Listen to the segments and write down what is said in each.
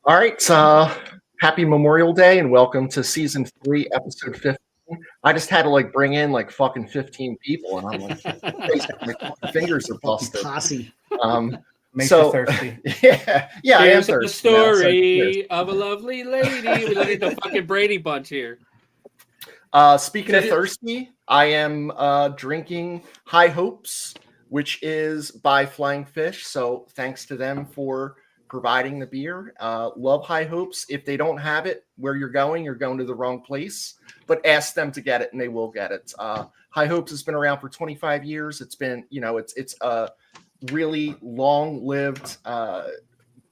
All right. Happy Memorial Day and welcome to season 3, episode 15. I just had to bring in fucking 15 people, and I'm like, basically, my fucking fingers are Fucking busted. posse. Makes you So thirsty. yeah, I am Here's the thirsty now, so cheers. story of a lovely lady. We look at the fucking Brady Bunch here. Speaking of thirsty, I am drinking High Hopes, which is by Flying Fish. So thanks to them for providing the beer. Love High Hopes. If they don't have it where you're going to the wrong place. But ask them to get it, and they will get it. High Hopes has been around for 25 years. It's been, it's a really long-lived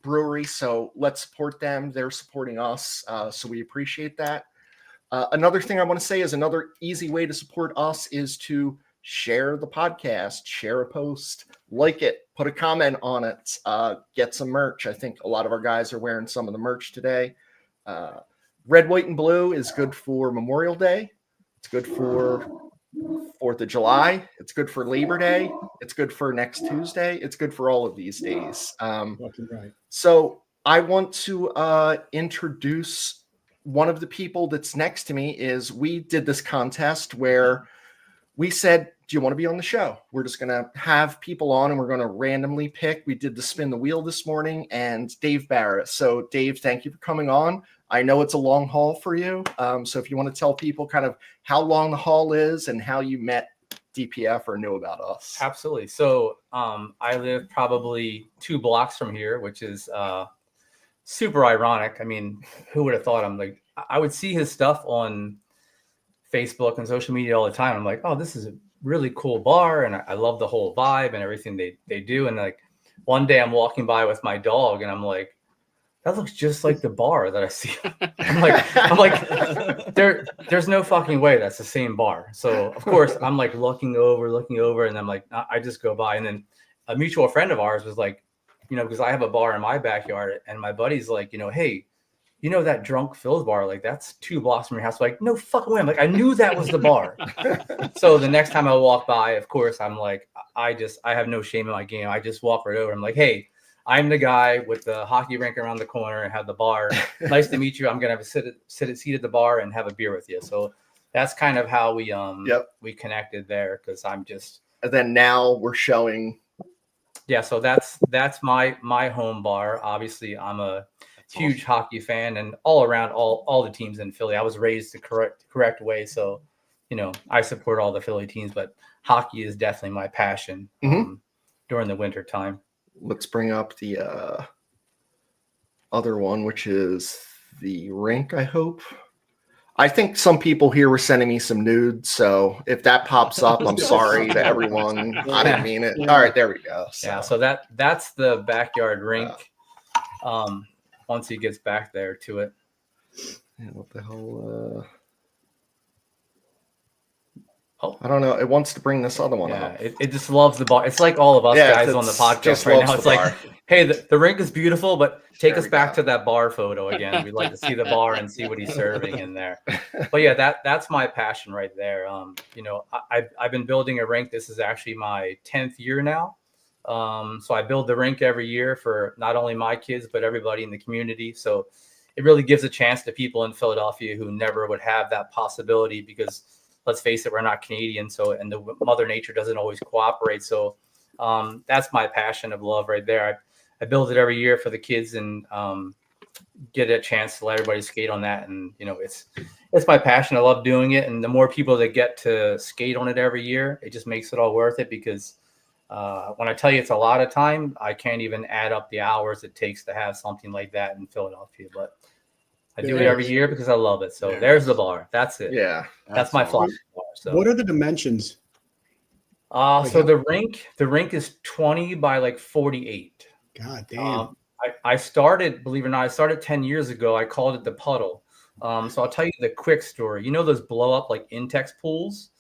brewery. So let's support them. They're supporting us, so we appreciate that. Another thing I want to say is another easy way to support us is to share the podcast, share a post, like it, put a comment on it, get some merch. I think a lot of our guys are wearing some of the merch today. Red, white, and blue is good for Memorial Day. It's good for 4th of July. It's good for Labor Day. It's good for next Tuesday. It's good for all of these days. Fucking right. So I want to introduce one of the people that's next to me. Is we did this contest where we said, do you want to be on the show? We're just going to have people on and we're going to randomly pick. We did the spin the wheel this morning, and Dave Barrett. So Dave, thank you for coming on. I know it's a long haul for you. So if you want to tell people kind of how long the haul is and how you met DPF or knew about us. Absolutely. So I live probably 2 blocks from here, which is super ironic. I mean, who would have thought? I would see his stuff on Facebook and social media all the time. I'm like, oh, this is a really cool bar, and I love the whole vibe and everything they do. And one day I'm walking by with my dog, and I'm like, that looks just like the bar that I see. I'm like, there's no fucking way that's the same bar. So of course I'm looking over, and I'm like, I just go by, and then a mutual friend of ours was like, because I have a bar in my backyard, and my buddy's like, hey, that Drunk Phil's bar, that's 2 blocks from your house. Like, no fucking way. I'm like, I knew that was the bar. So the next time I walk by, of course, I'm like, I have no shame in my game. I just walk right over. I'm like, hey, I'm the guy with the hockey rink around the corner and have the bar. Nice to meet you. I'm gonna have a seat at the bar and have a beer with you. So that's kind of how we we connected there, because I'm just. And then now we're showing. Yeah, so that's my home bar. Obviously, I'm a huge hockey fan, and all around all the teams in Philly. I was raised the correct way, so I support all the Philly teams, but hockey is definitely my passion during the winter time. Let's bring up the other one, which is the rink, I hope. I think some people here were sending me some nudes, so if that pops up, I'm sorry to everyone. I didn't mean it. All right, there we go. So that's the backyard rink. Once he gets back there to it. Yeah, what the hell? I don't know. It wants to bring this other one up. It just loves the bar. It's like all of us guys on the podcast right now. It's like, hey, the rink is beautiful, but take us back to that bar photo again. We'd like to see the bar and see what he's serving in there. But yeah, that's my passion right there. I've been building a rink. This is actually my 10th year now. So I build the rink every year for not only my kids, but everybody in the community. So it really gives a chance to people in Philadelphia who never would have that possibility, because let's face it, we're not Canadian. So, and the Mother Nature doesn't always cooperate. So that's my passion of love right there. I build it every year for the kids, and get a chance to let everybody skate on that. And, it's my passion. I love doing it. And the more people that get to skate on it every year, it just makes it all worth it, because when I tell you it's a lot of time, I can't even add up the hours it takes to have something like that in Philadelphia. But I do it every year because I love it. So there's the bar. That's it. Yeah. That's my flop bar. So what are the dimensions? So the rink is 20 by 48. God damn. I started, believe it or not, I started 10 years ago. I called it the Puddle. So I'll tell you the quick story. Those blow up Intex pools?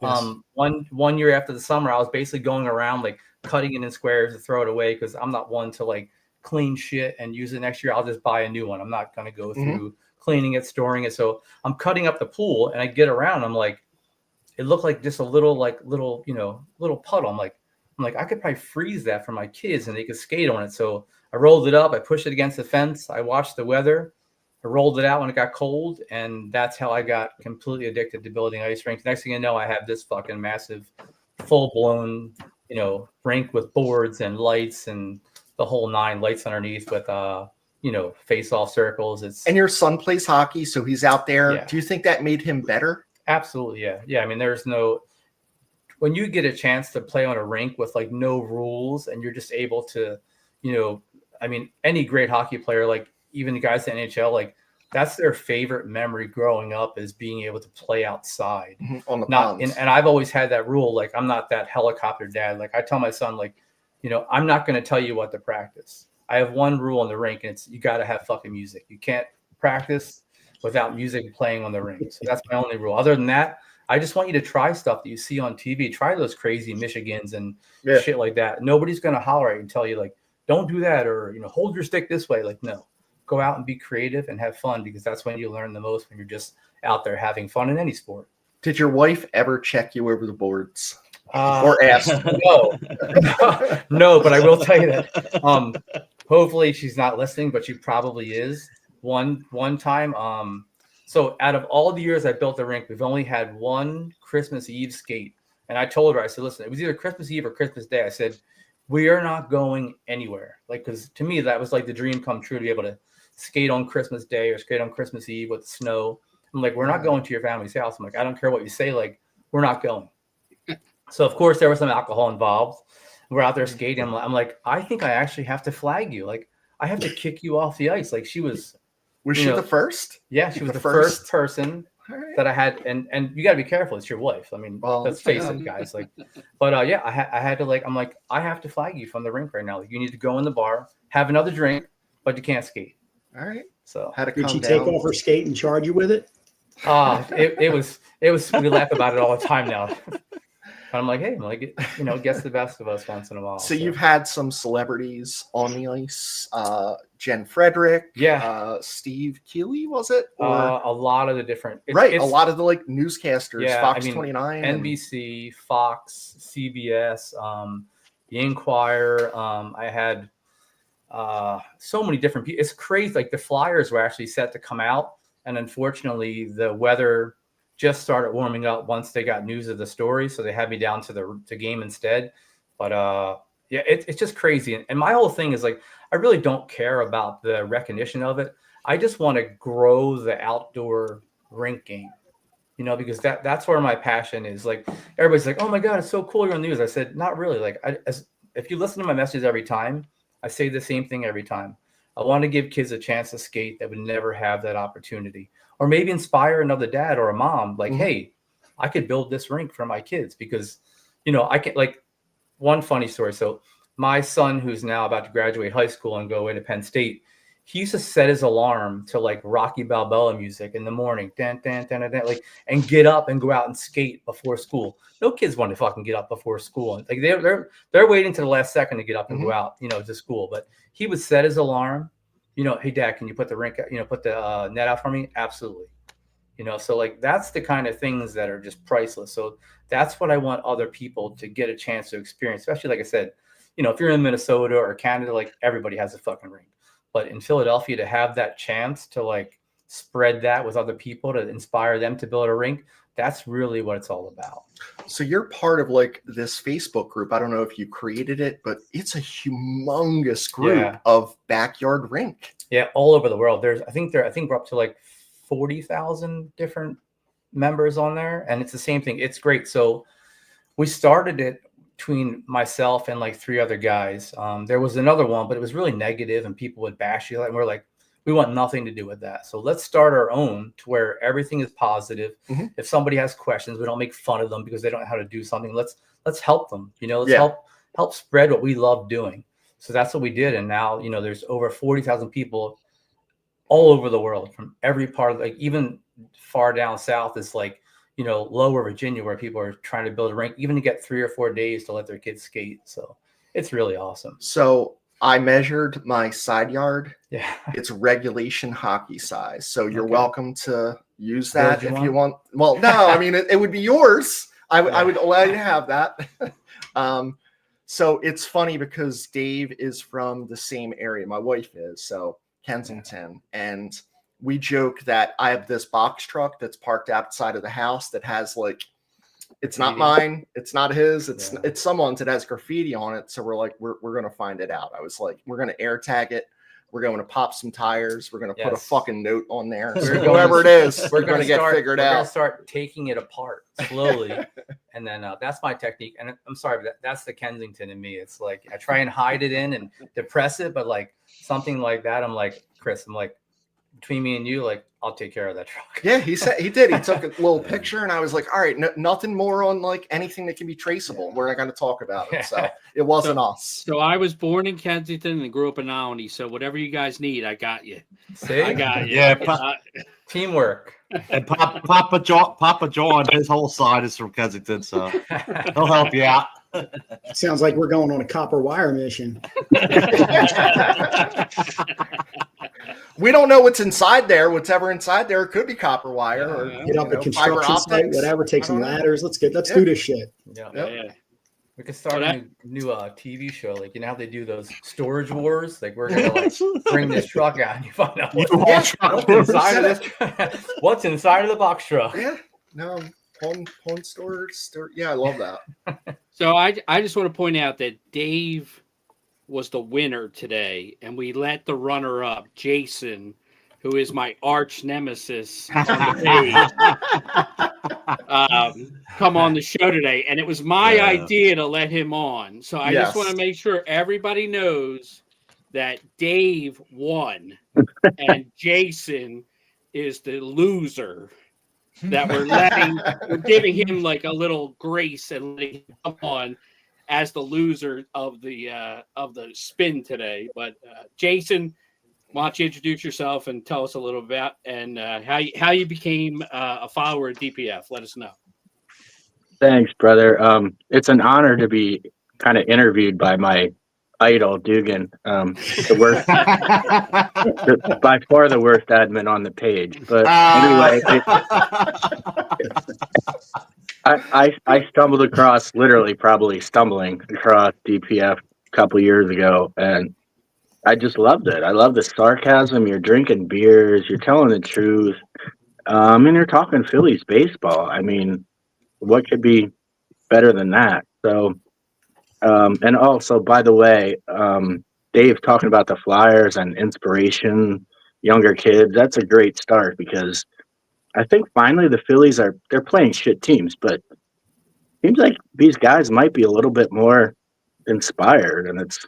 Yes. One year after the summer, I was basically going around cutting it in squares to throw it away, because I'm not one to clean shit and use it next year. I'll just buy a new one. I'm not going to go through cleaning it, storing it. So I'm cutting up the pool, and I get around. I'm like, it looked like just a little puddle. I'm like, I could probably freeze that for my kids and they could skate on it. So I rolled it up. I pushed it against the fence. I watched the weather. I rolled it out when it got cold, and that's how I got completely addicted to building ice rinks. Next thing you know, I have this fucking massive, full-blown, rink with boards and lights and the whole 9, lights underneath with face-off circles. And your son plays hockey, so he's out there. Yeah. Do you think that made him better? Absolutely, yeah. Yeah, I mean, when you get a chance to play on a rink with like no rules and you're just able to, any great hockey player, like even the guys in the NHL, like that's their favorite memory growing up is being able to play outside. On the ponds. And I've always had that rule. Like, I'm not that helicopter dad. Like I tell my son, like, I'm not going to tell you what to practice. I have one rule on the rink, and it's you got to have fucking music. You can't practice without music playing on the rink. So that's my only rule. Other than that, I just want you to try stuff that you see on TV. Try those crazy Michigans and shit like that. Nobody's going to holler at you and tell you, like, don't do that or, hold your stick this way. Like, no. Go out and be creative and have fun, because that's when you learn the most, when you're just out there having fun in any sport. Did your wife ever check you over the boards or ask? No, no, but I will tell you that. Hopefully she's not listening, but she probably is. One time, so out of all the years I built the rink, we've only had one Christmas Eve skate. And I told her, I said, listen, it was either Christmas Eve or Christmas Day. I said, we are not going anywhere. Like, because to me, that was like the dream come true, to be able to skate on Christmas Day or skate on Christmas Eve with snow. I'm like, we're not going to your family's house. I'm like, I don't care what you say. Like, we're not going. So of course there was some alcohol involved. We're out there skating. I'm like, I think I actually have to flag you. Like, I have to kick you off the ice. Like, she was she the first? Yeah, she was the first person that I had. And you got to be careful. It's your wife. I mean, let's face it, guys. Like, but I had to, like, I'm like, I have to flag you from the rink right now. Like, you need to go in the bar, have another drink, but you can't skate. All right. So did she take off her skate and charge you with it? It was we laugh about it all the time now. I'm like, hey, it gets the best of us once in a while. So you've had some celebrities on the ice, Jen Frederick, Steve Keeley, was it? Or, a lot of the different, a lot of the like newscasters, Fox 29, NBC, Fox, CBS, The Inquirer. I had so many different people. It's crazy. Like, the Flyers were actually set to come out, and unfortunately the weather just started warming up once they got news of the story, so they had me down to the game instead. But it's just crazy. And my whole thing is, like, I really don't care about the recognition of it. I just want to grow the outdoor rink game, because that's where my passion is. Like, everybody's like, oh my God, it's so cool you're on the news. I said, not really. Like, if you listen to my messages every time, I say the same thing every time. I want to give kids a chance to skate that would never have that opportunity. Or maybe inspire another dad or a mom, like, hey, I could build this rink for my kids, because, I can, like, one funny story. So my son, who's now about to graduate high school and go away to Penn State, he used to set his alarm to like Rocky Balboa music in the morning, dan, dan, dan, dan, dan, like, and get up and go out and skate before school. No kids want to fucking get up before school. And like they're waiting to the last second to get up and go out, to school. But he would set his alarm. Hey, Dad, can you put the rink, put the net out for me? Absolutely. So like, that's the kind of things that are just priceless. So that's what I want other people to get a chance to experience, especially, like I said, if you're in Minnesota or Canada, like, everybody has a fucking rink. But in Philadelphia, to have that chance to like spread that with other people, to inspire them to build a rink, that's really what it's all about. So you're part of like this Facebook group. I don't know if you created it, but it's a humongous group of backyard rink. Yeah, all over the world. I think we're up to like 40,000 different members on there, and it's the same thing. It's great. So we started it between myself and like 3 other guys. There was another one, but it was really negative and people would bash you. And we're like, we want nothing to do with that. So let's start our own to where everything is positive. If somebody has questions, we don't make fun of them because they don't know how to do something. Let's help them. Let's help spread what we love doing. So that's what we did. And now, there's over 40,000 people all over the world, from every part of, like, even far down south is like, lower Virginia, where people are trying to build a rink, even to get 3 or 4 days to let their kids skate. So it's really awesome. So I measured my side yard. Yeah. It's regulation hockey size. So you're welcome to use that if you want. Well, no, I mean, it would be yours. I would allow you to have that. So it's funny because Dave is from the same area. My wife is, so Kensington. And we joke that I have this box truck that's parked outside of the house that has like, it's not mine, it's not his, it's someone's. It has graffiti on it. So we're like, we're gonna find it out. I was like, we're gonna air tag it. We're going to pop some tires. We're going to put a fucking note on there. So whoever it is, we're going to get figured out. We're going to start taking it apart slowly. And then that's my technique. And I'm sorry, but that's the Kensington in me. It's like I try and hide it in and depress it. But like something like that, I'm like, Chris, I'm like, between me and you, like, I'll take care of that truck. Yeah, he said he did. He took a little picture, and I was like, all right, nothing more on like anything that can be traceable. We're not going to talk about it. So it wasn't us. So I was born in Kensington and grew up in Alny. So whatever you guys need, I got you. See? I got you. Yeah, teamwork. And Papa John, his whole side is from Kensington, so he'll help you out. Sounds like we're going on a copper wire mission. We don't know what's inside there. Whatever inside there, it could be copper wire or get up a construction site, whatever. Take some ladders. Let's do this shit. Yeah. We could start a new TV show, like how they do those storage wars. Like we're gonna like bring this truck out and you find out what's inside of this. What's inside of the box truck? Yeah, no, pawn storage. Yeah, I love that. So I just want to point out that Dave was the winner today, and we let the runner-up, Jason, who is my arch nemesis on the page, come on the show today. And it was my idea to let him on. So I just want to make sure everybody knows that Dave won and Jason is the loser, that we're giving him like a little grace and letting him come on as the loser of the spin today. But Jason, why don't you introduce yourself and tell us a little about and how you became a follower of DPF? Let us know. Thanks, brother. It's an honor to be kind of interviewed by my idol, Dugan. The worst, by far the worst admin on the page. But anyway, I stumbled across, probably stumbling across DPF a couple years ago, and I just loved it. I love the sarcasm. You're drinking beers. You're telling the truth. And you're talking Phillies baseball. I mean, what could be better than that? So, and also, by the way, Dave talking about the Flyers and inspiration, younger kids. That's a great start because I think finally the Phillies they're playing shit teams, but it seems like these guys might be a little bit more inspired, and it's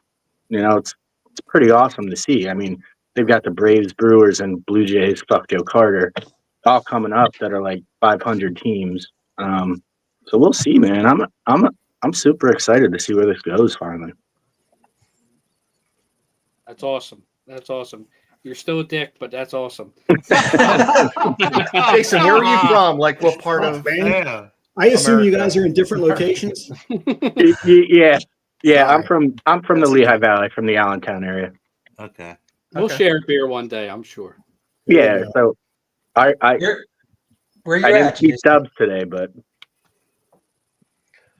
pretty awesome to see. I mean, they've got the Braves, Brewers, and Blue Jays, fuck Joe Carter, all coming up that are like 500 teams. So we'll see, man. I'm super excited to see where this goes finally. That's awesome. That's awesome. You're still a dick, but that's awesome. Jason, where are you from? Like what part of I assume America? You guys are in different locations. Yeah. I'm from the Lehigh Valley, from the Allentown area. Okay. We'll share a beer one day, I'm sure. Yeah. So I didn't keep dubs today, but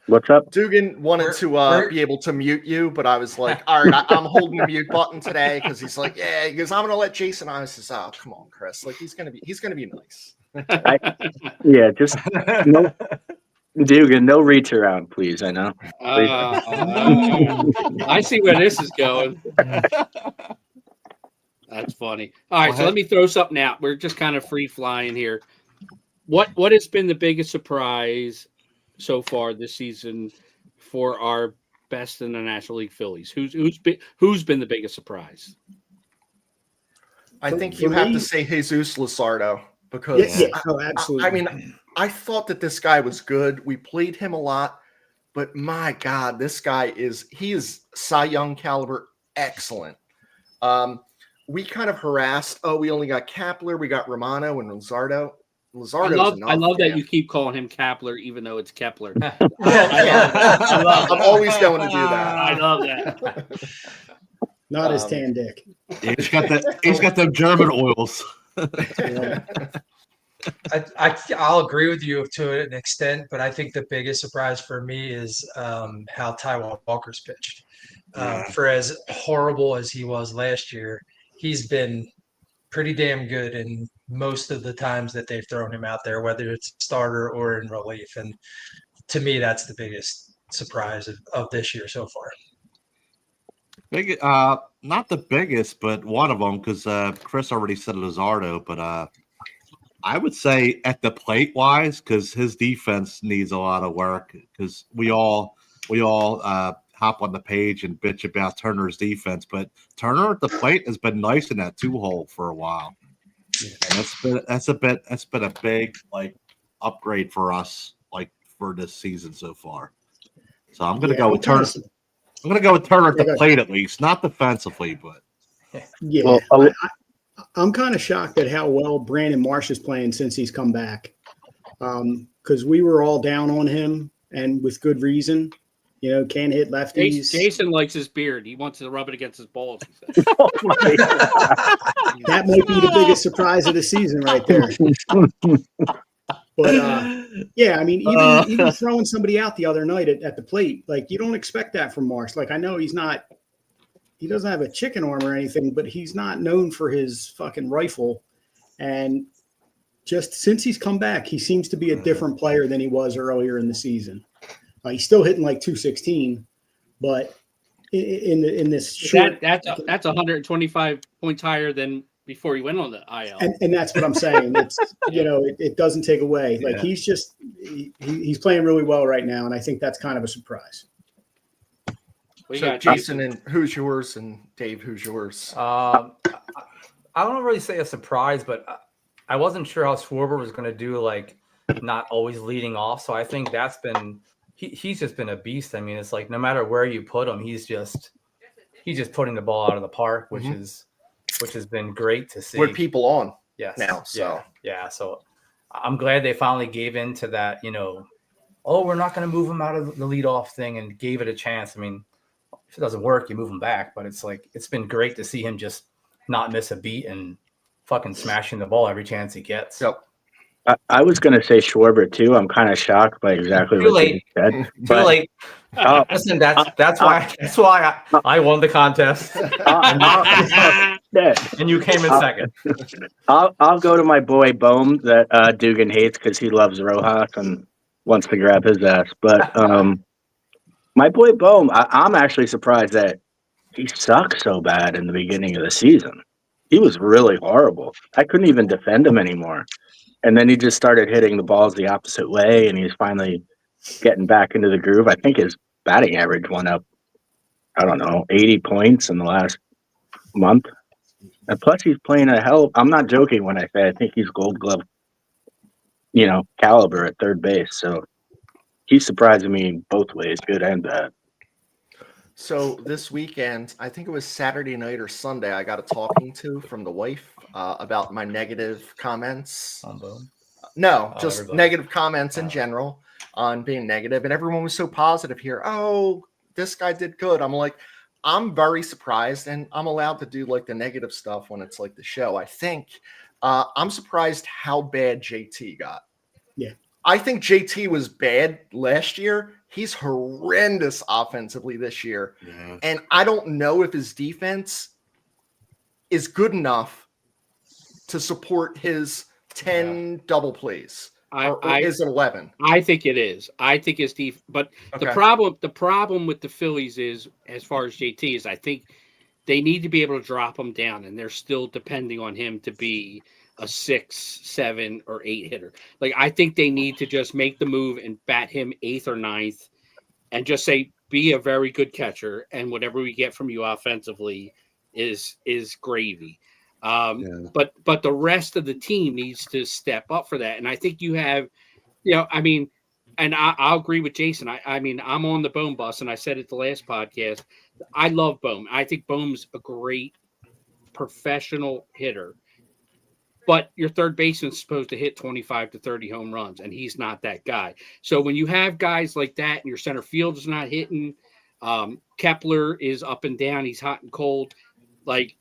what's up? Dugan wanted to be able to mute you, but I was like, all right, I'm holding the mute button today because he's like, yeah, he goes, I'm gonna let Jason on. I says, oh, come on, Chris. Like he's gonna be nice. Just no Dugan, no reach around, please. I know. I see where this is going. That's funny. All right, so let me throw something out. We're just kind of free flying here. What has been the biggest surprise so far this season for our best in the National League Phillies? Who's been the biggest surprise? I think you have to say Jesus Luzardo because absolutely. I mean, I thought that this guy was good. We played him a lot, but my God, this guy is Cy Young caliber, excellent. We kind of harassed. Oh, we only got Kapler, we got Romano and Luzardo. I love that you keep calling him Kapler, even though it's Kepler. I'm always going to do that. I love that. Not his tan dick. He's got them German oils. I'll agree with you to an extent, but I think the biggest surprise for me is how Taiwan Walker's pitched. For as horrible as he was last year, he's been pretty damn good in most of the times that they've thrown him out there, whether it's starter or in relief. And to me, that's the biggest surprise of this year so far. Big, not the biggest, but one of them, because Chris already said Luzardo, but I would say at the plate wise, because his defense needs a lot of work. Because we all hop on the page and bitch about Turner's defense, but Turner at the plate has been nice in that 2-hole for a while. And that's been a big like upgrade for us like for this season so far. So I'm gonna go with Turner. I'm gonna go with Turner at the plate at least, not defensively, but yeah. I'm kind of shocked at how well Brandon Marsh is playing since he's come back. Because we were all down on him, and with good reason. You know, can't hit lefties. Jason likes his beard. He wants to rub it against his balls. That might be the biggest surprise of the season right there. But, yeah, I mean, even throwing somebody out the other night at the plate, like, you don't expect that from Marsh. Like, I know he doesn't have a chicken arm or anything, but he's not known for his fucking rifle. And just since he's come back, he seems to be a different player than he was earlier in the season. He's still hitting like 216, but in this short, that's 125 points higher than before he went on the IL. And that's what I'm saying. It's it doesn't take away. Like he's playing really well right now, and I think that's kind of a surprise. So Jason, and who's yours, and Dave, who's yours? I don't really say a surprise, but I wasn't sure how Schwarber was going to do, like not always leading off. So I think that's been. He's just been a beast. I mean, it's like no matter where you put him, he's just putting the ball out of the park, which has been great to see. With people on, yes, now, so yeah. So I'm glad they finally gave in to that. We're not going to move him out of the leadoff thing, and gave it a chance. I mean, if it doesn't work, you move him back. But it's like it's been great to see him just not miss a beat and fucking smashing the ball every chance he gets. Yep. I was going to say Schwarber too. I'm kind of shocked by exactly what you said. Too late. Listen, that's why I won the contest, and you came in second. I'll go to my boy Bohm that Dugan hates because he loves Rojas and wants to grab his ass. But my boy Bohm, I'm actually surprised that he sucked so bad in the beginning of the season. He was really horrible. I couldn't even defend him anymore. And then he just started hitting the balls the opposite way, and he's finally getting back into the groove. I think his batting average went up, 80 points in the last month. And plus, he's playing I'm not joking when I say I think he's Gold Glove, caliber at third base. So he's surprising me both ways, good and bad. So this weekend, I think it was Saturday night or Sunday, I got a talking to from the wife about my negative comments. On Bohm? No, just everybody. negative comments in general on being negative. And everyone was so positive here. Oh, this guy did good. I'm like, I'm very surprised, and I'm allowed to do like the negative stuff when it's like the show. I think I'm surprised how bad JT got. Yeah. I think JT was bad last year. He's horrendous offensively this year. yeah. And I don't know if his defense is good enough to support his 10 double plays. Or is it 11? I think it is. I think it's but Okay. the problem with the Phillies is, as far as JT is, I think they need to be able to drop him down, and they're still depending on him to be a 6, 7, or 8 hitter. Like, I think they need to just make the move and bat him 8th or 9th and just say, be a very good catcher, and whatever we get from you offensively is gravy. But the rest of the team needs to step up for that. And I think you have, and I'll agree with Jason. I mean, I'm on the Bohm bus, and I said it the last podcast. I love Bohm. I think Bohm's a great professional hitter. But your third baseman's supposed to hit 25 to 30 home runs, and he's not that guy. So when you have guys like that and your center field is not hitting, Kepler is up and down, he's hot and cold. Like,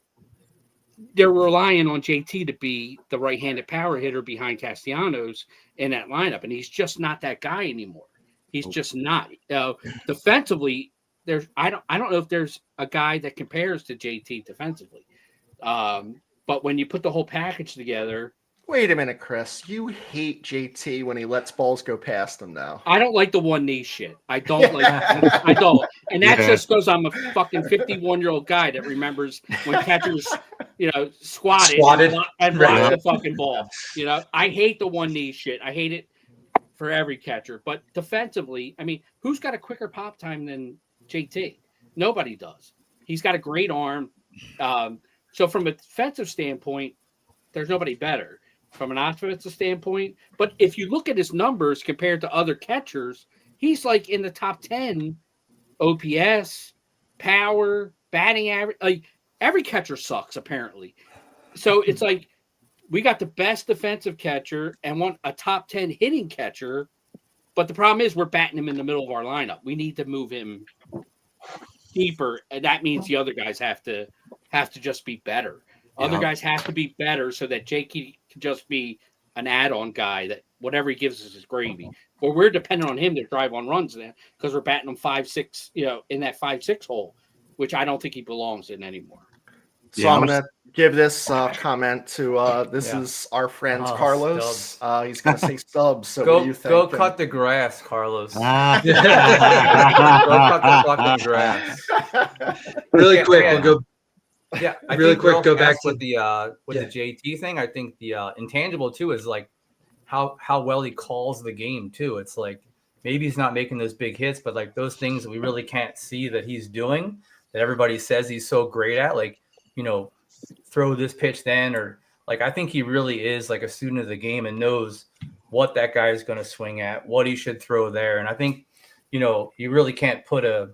they're relying on JT to be the right-handed power hitter behind Castellanos in that lineup, and he's just not that guy anymore. He's just not. Defensively, I don't know if there's a guy that compares to JT defensively. But when you put the whole package together, Wait a minute, Chris. You hate JT when he lets balls go past him now. I don't like the one knee shit. I don't like. I don't, and that's Yeah. just because I'm a fucking 51-year-old guy that remembers when catchers, squatted. and blocked Right. the fucking ball. I hate the one knee shit. I hate it for every catcher. But defensively, I mean, who's got a quicker pop time than JT? Nobody does. He's got a great arm. So from a defensive standpoint, there's nobody better. From an offensive standpoint, but if you look at his numbers compared to other catchers, he's like in the top 10 OPS, power, batting average. Like every catcher sucks apparently. So it's like we got the best defensive catcher and want a top 10 hitting catcher, but the problem is we're batting him in the middle of our lineup. We need to move him deeper, and that means the other guys have to just be better. Other guys have to be better so that Jakey can just be an add-on guy that whatever he gives us is gravy. Or we're dependent on him to drive on runs then because we're batting him 5-6, in that 5-6 hole, which I don't think he belongs in anymore. So I'm going to give this comment to this is our friend Carlos. He's going to say Stubbs. So what do you think? Go cut the grass, Carlos. Go Ah. cut the fucking grass. Really quick, we'll go. Yeah, I Really think quick, real go fast back to- with the JT thing. I think the intangible too is like how well he calls the game too. It's like maybe he's not making those big hits, but like those things that we really can't see that he's doing that everybody says he's so great at, like throw this pitch then, or like I think he really is like a student of the game and knows what that guy is going to swing at, what he should throw there, and I think you really can't put a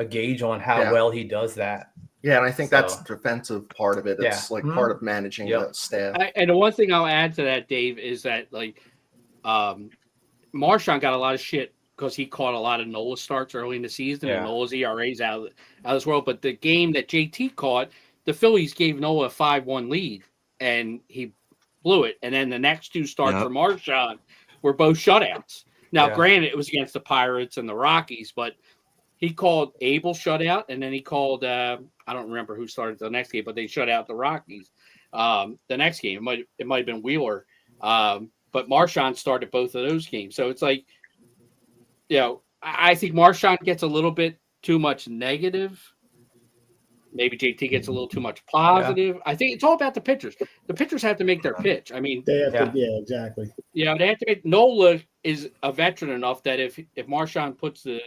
gauge on how well he does that. Yeah, and I think that's the defensive part of it. It's like part of managing the staff. And the one thing I'll add to that, Dave, is that Marchand got a lot of shit because he caught a lot of NOLA starts early in the season, and NOLA's ERA's out of this world. But the game that JT caught, the Phillies gave NOLA a 5-1 lead, and he blew it. And then the next two starts for Marchand were both shutouts. Now, granted, it was against the Pirates and the Rockies, but he called Abel shutout, and then he called I don't remember who started the next game, but they shut out the Rockies. The next game, it might have been Wheeler, but Marchand started both of those games. So it's like, I think Marchand gets a little bit too much negative. Maybe JT gets a little too much positive. I think it's all about the pitchers. The pitchers have to make their pitch. I mean, They have to, exactly. they have to make. Nola is a veteran enough that if Marchand puts the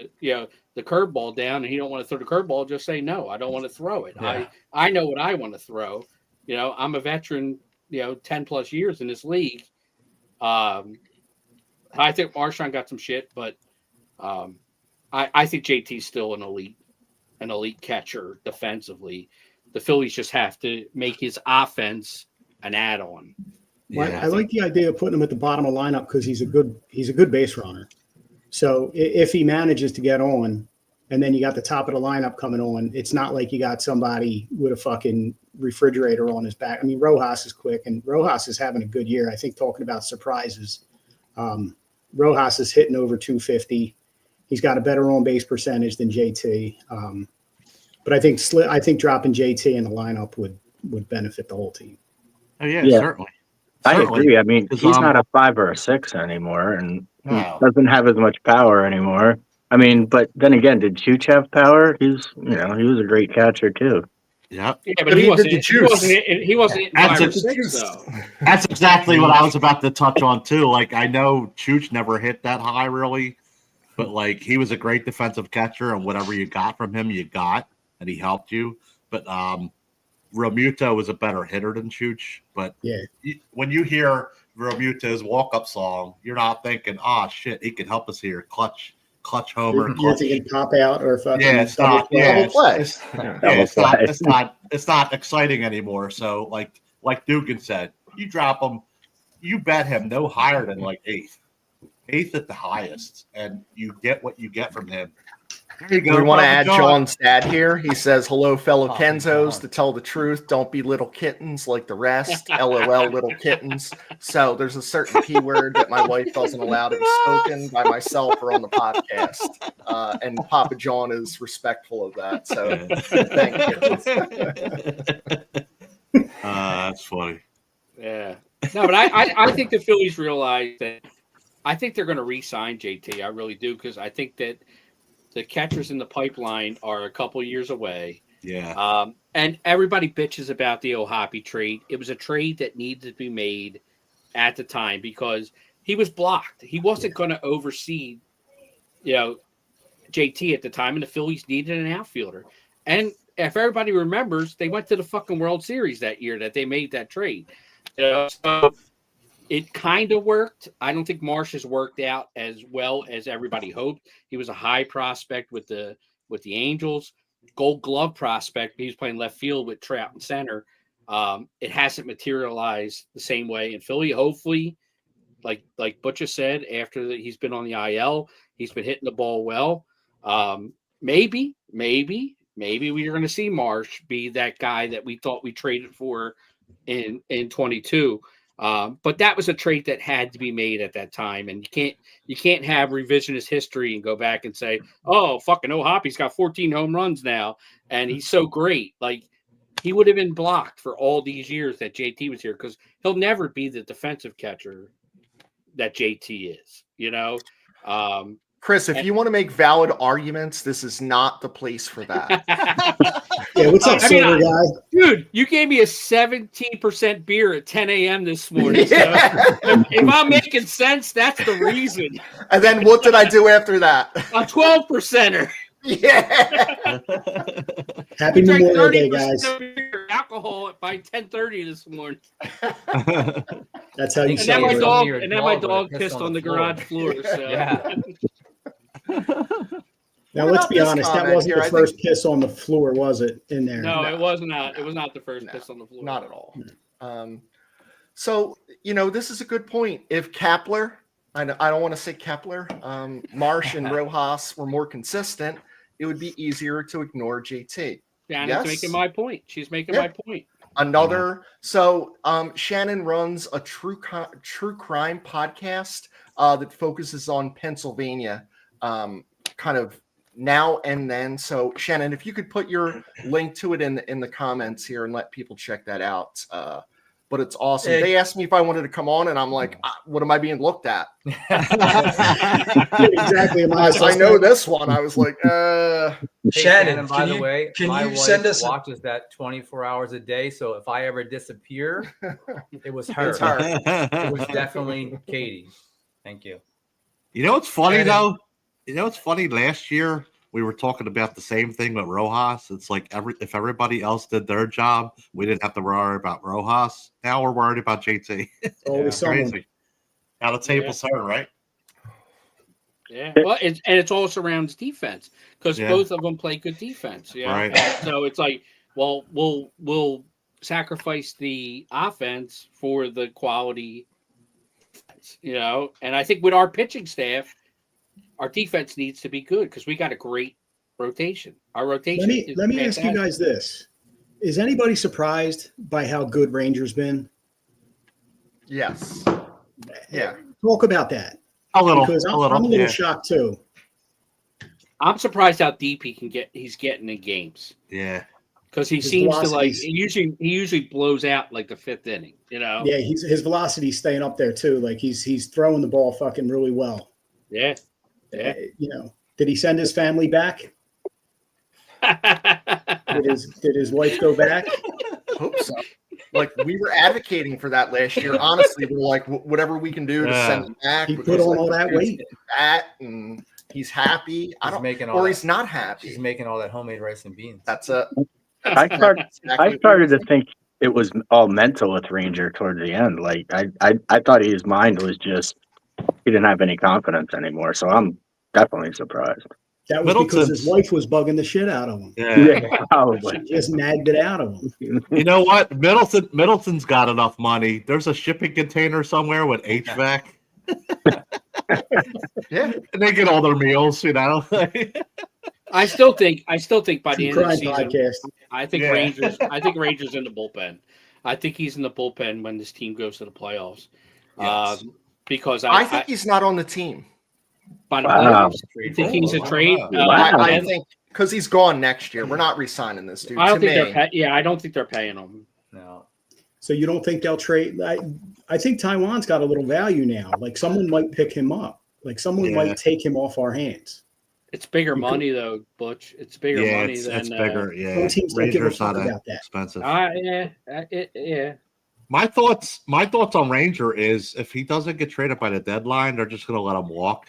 curveball down and he don't want to throw the curveball, just say no. I don't want to throw it. Yeah. I know what I want to throw. I'm a veteran. 10 plus years in this league. I think Marchand got some shit, but I think JT's still an elite catcher defensively. The Phillies just have to make his offense an add-on. I like the idea of putting him at the bottom of the lineup because he's a good base runner. So if he manages to get on, and then you got the top of the lineup coming on, it's not like you got somebody with a fucking refrigerator on his back. I mean, Rojas is quick, and Rojas is having a good year. I think talking about surprises, Rojas is hitting over 250. He's got a better on base percentage than JT. But I think dropping JT in the lineup would benefit the whole team. Oh yeah, Yeah. certainly. I Certainly. agree. I mean, Because, he's not a 5 or a 6 anymore, and No. he doesn't have as much power anymore. I mean, but then again, did Chooch have power? He was a great catcher too. Yep. Yeah, But but he he wasn't. did the juice. He wasn't. That's 5 or a 6 juice. though. That's exactly what I was about to touch on too. Like I know Chooch never hit that high really, but like he was a great defensive catcher, and whatever you got from him, you got, and he helped you. But Realmuto was a better hitter than Chooch. But when you hear Realmuto's walk-up song, you're not thinking, "Oh shit, he could help us here, clutch homer." You're thinking pop out or fucking It's double not. play. Yeah, Double play. it's not exciting anymore. So like Dugan said, you drop him, you bet him no higher than like eighth at the highest, and you get what you get from him. There you go. We want to Papa add John. John's dad here. He says, hello, fellow Papa Kenzos. John. To tell the truth, don't be little kittens like the rest. LOL, little kittens. So there's a certain P word that my wife doesn't allow to be spoken by myself or on the podcast. And Papa John is respectful of that. So thank you. That's funny. Yeah. No, but I think the Phillies realize that. I think they're going to re-sign JT. I really do, because I think that the catchers in the pipeline are a couple years away. Yeah. And everybody bitches about the O'Hoppe trade. It was a trade that needed to be made at the time because he was blocked. He wasn't going to oversee, JT at the time, and the Phillies needed an outfielder. And if everybody remembers, they went to the fucking World Series that year that they made that trade. So it kind of worked. I don't think Marsh has worked out as well as everybody hoped. He was a high prospect with the Angels, Gold Glove prospect. He was playing left field with Trout in center. It hasn't materialized the same way in Philly. Hopefully, like Butcher said, after he's been on the IL, he's been hitting the ball well. Maybe we are going to see Marsh be that guy that we thought we traded for in 22. But that was a trade that had to be made at that time, and you can't have revisionist history and go back and say, "Oh, fucking O'Hoppe's got 14 home runs now, and he's so great." Like he would have been blocked for all these years that JT was here because he'll never be the defensive catcher that JT is. Chris, if you want to make valid arguments, this is not the place for that. Yeah, what's up, sober guy? Dude, you gave me a 17% beer at 10 a.m. this morning. Yeah. So if I'm making sense, that's the reason. And then what did I do after that? A 12%er. Yeah. Happy You drank Memorial Day, 30% guys. of your alcohol by 10:30 this morning. That's how you And And then my celebrate. dog, Your and then my dog dog would've pissed on the garage floor. So. Yeah. Now, What let's about be this honest. That comment wasn't here? the I first piss on the floor, was it? In there. No, No. it was not. It was not the first No, piss on the floor. Not at all. So, this is a good point. If Kepler, I don't want to say Kepler, Marsh and Rojas were more consistent, it would be easier to ignore JT. Shannon's Yes. making my point. She's making Yeah. my point. So Shannon runs a true crime podcast that focuses on Pennsylvania, kind of now and then. So Shannon, if you could put your link to it in the comments here and let people check that out. But it's awesome. They asked me if I wanted to come on, and I'm like, what am I being looked at? Exactly. I know this one. I was like, Hey, Shannon, by the way, can my you wife send us? watches that 24 hours a day. So if I ever disappear, it was her. It's her. It was definitely Katie. Thank you. You know what's funny Shannon. though? You know what's funny? Last year we were talking about the same thing with Rojas. It's like if everybody else did their job, we didn't have to worry about Rojas. Now we're worried about JT. Always someone. Crazy. How the tables turn, right? Yeah. Well, it's all surrounds defense because Yeah. both of them play good defense. Yeah. Right. So it's like, well, we'll sacrifice the offense for the quality, and I think with our pitching staff, our defense needs to be good because we got a great rotation. Our rotation. Let me ask you guys this: is anybody surprised by how good Ranger's been? yes. Yeah. Talk about that A little. because I'm a little yeah. shocked too. I'm surprised how deep he's getting in games Yeah. because he His seems to like velocities. he usually blows out like the fifth inning. Yeah, his velocity's staying up there too. Like he's throwing the ball fucking really well. Yeah. Yeah. Did he send his family back? Did his wife go back? Hope so. Like we were advocating for that last year. Honestly, we're like, whatever we can do to send him back. He put because, on all that dude's weight. fat and he's happy. He's not happy. She's making all that homemade rice and beans. That's it. I started to think it was all mental with Ranger towards the end. Like I thought his mind was just he didn't have any confidence anymore. So I'm definitely surprised. That was because his wife was bugging the shit out of him. Yeah. Probably. She just nagged it out of him. You know what? Middleton's got enough money. There's a shipping container somewhere with HVAC. Yeah. And they get all their meals, I still think by the True end of the crime season, podcast. I think Yeah. Rangers in the bullpen. I think he's in the bullpen when this team goes to the playoffs. Yes. Because I think he's not on the team. by the Wow. playoffs, I think he's a trade. Wow. I and think because he's gone next year. We're not re-signing this dude. I don't to think me. they're I don't think they're paying him. No. So you don't think they'll trade? I think Taiwan's got a little value now. Like someone might pick him up. Like someone Yeah. might take him off our hands. It's bigger money though, Butch. It's bigger Yeah, money it's than bigger. Yeah, Some teams don't give a Rangers fuck not about that. expensive. Yeah. My thoughts on Ranger is if he doesn't get traded by the deadline, they're just going to let him walk.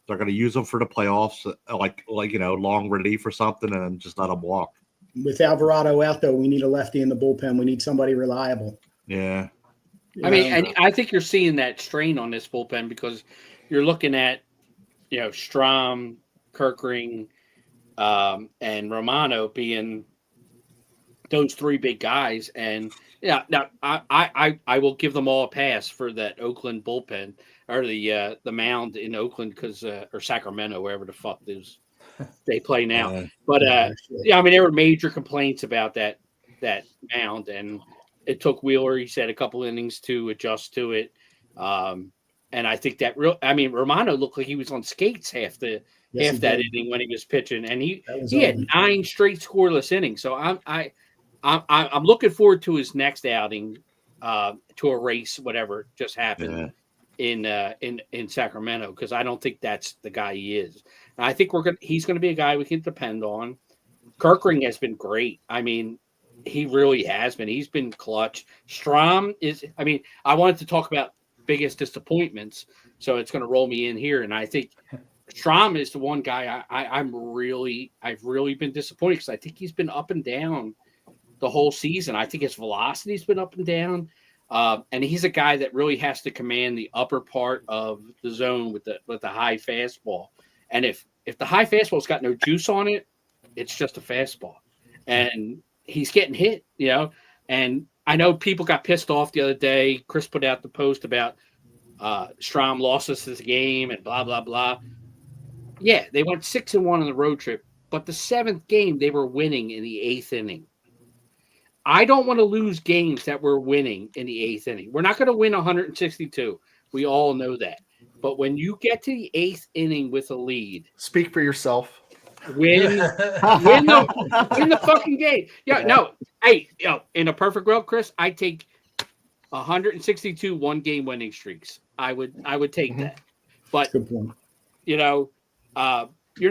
They're going to use him for the playoffs, like long relief or something, and just let him walk. With Alvarado out though, we need a lefty in the bullpen. We need somebody reliable. Yeah, I mean, and I think you're seeing that strain on this bullpen because you're looking at, Strom, Kirkring, and Romano being those three big guys. And yeah, now I will give them all a pass for that Oakland bullpen or the mound in Oakland because or Sacramento, wherever the fuck they play now. Yeah. But yeah, I mean, there were major complaints about that mound, and it took Wheeler, he said, a couple innings to adjust to it. And I think Romano looked like he was on skates half that inning when he was pitching, and he had 9 straight scoreless innings. So I'm looking forward to his next outing, to erase whatever just happened in Sacramento, because I don't think that's the guy he is. And I think he's going to be a guy we can depend on. Kirkring has been great. I mean, he really has been. He's been clutch. Strom I wanted to talk about biggest disappointments, so it's going to roll me in here. And I think Strom is the one guy I've really been disappointed because I think he's been up and down the whole season. I think his velocity's been up and down. And he's a guy that really has to command the upper part of the zone with the high fastball. And if the high fastball's got no juice on it, it's just a fastball. And he's getting hit, and I know people got pissed off the other day. Chris put out the post about Strom lost us this game and blah, blah, blah. Yeah, they went 6-1 on the road trip, but the 7th game they were winning in the 8th inning. I don't want to lose games that we're winning in the 8th inning. We're not going to win 162. We all know that. But when you get to the 8th inning with a lead, Speak for yourself. win the fucking game. Yeah, no. Hey, in a perfect world, Chris, I take 162 one-game winning streaks. I would take that. But Good point. you're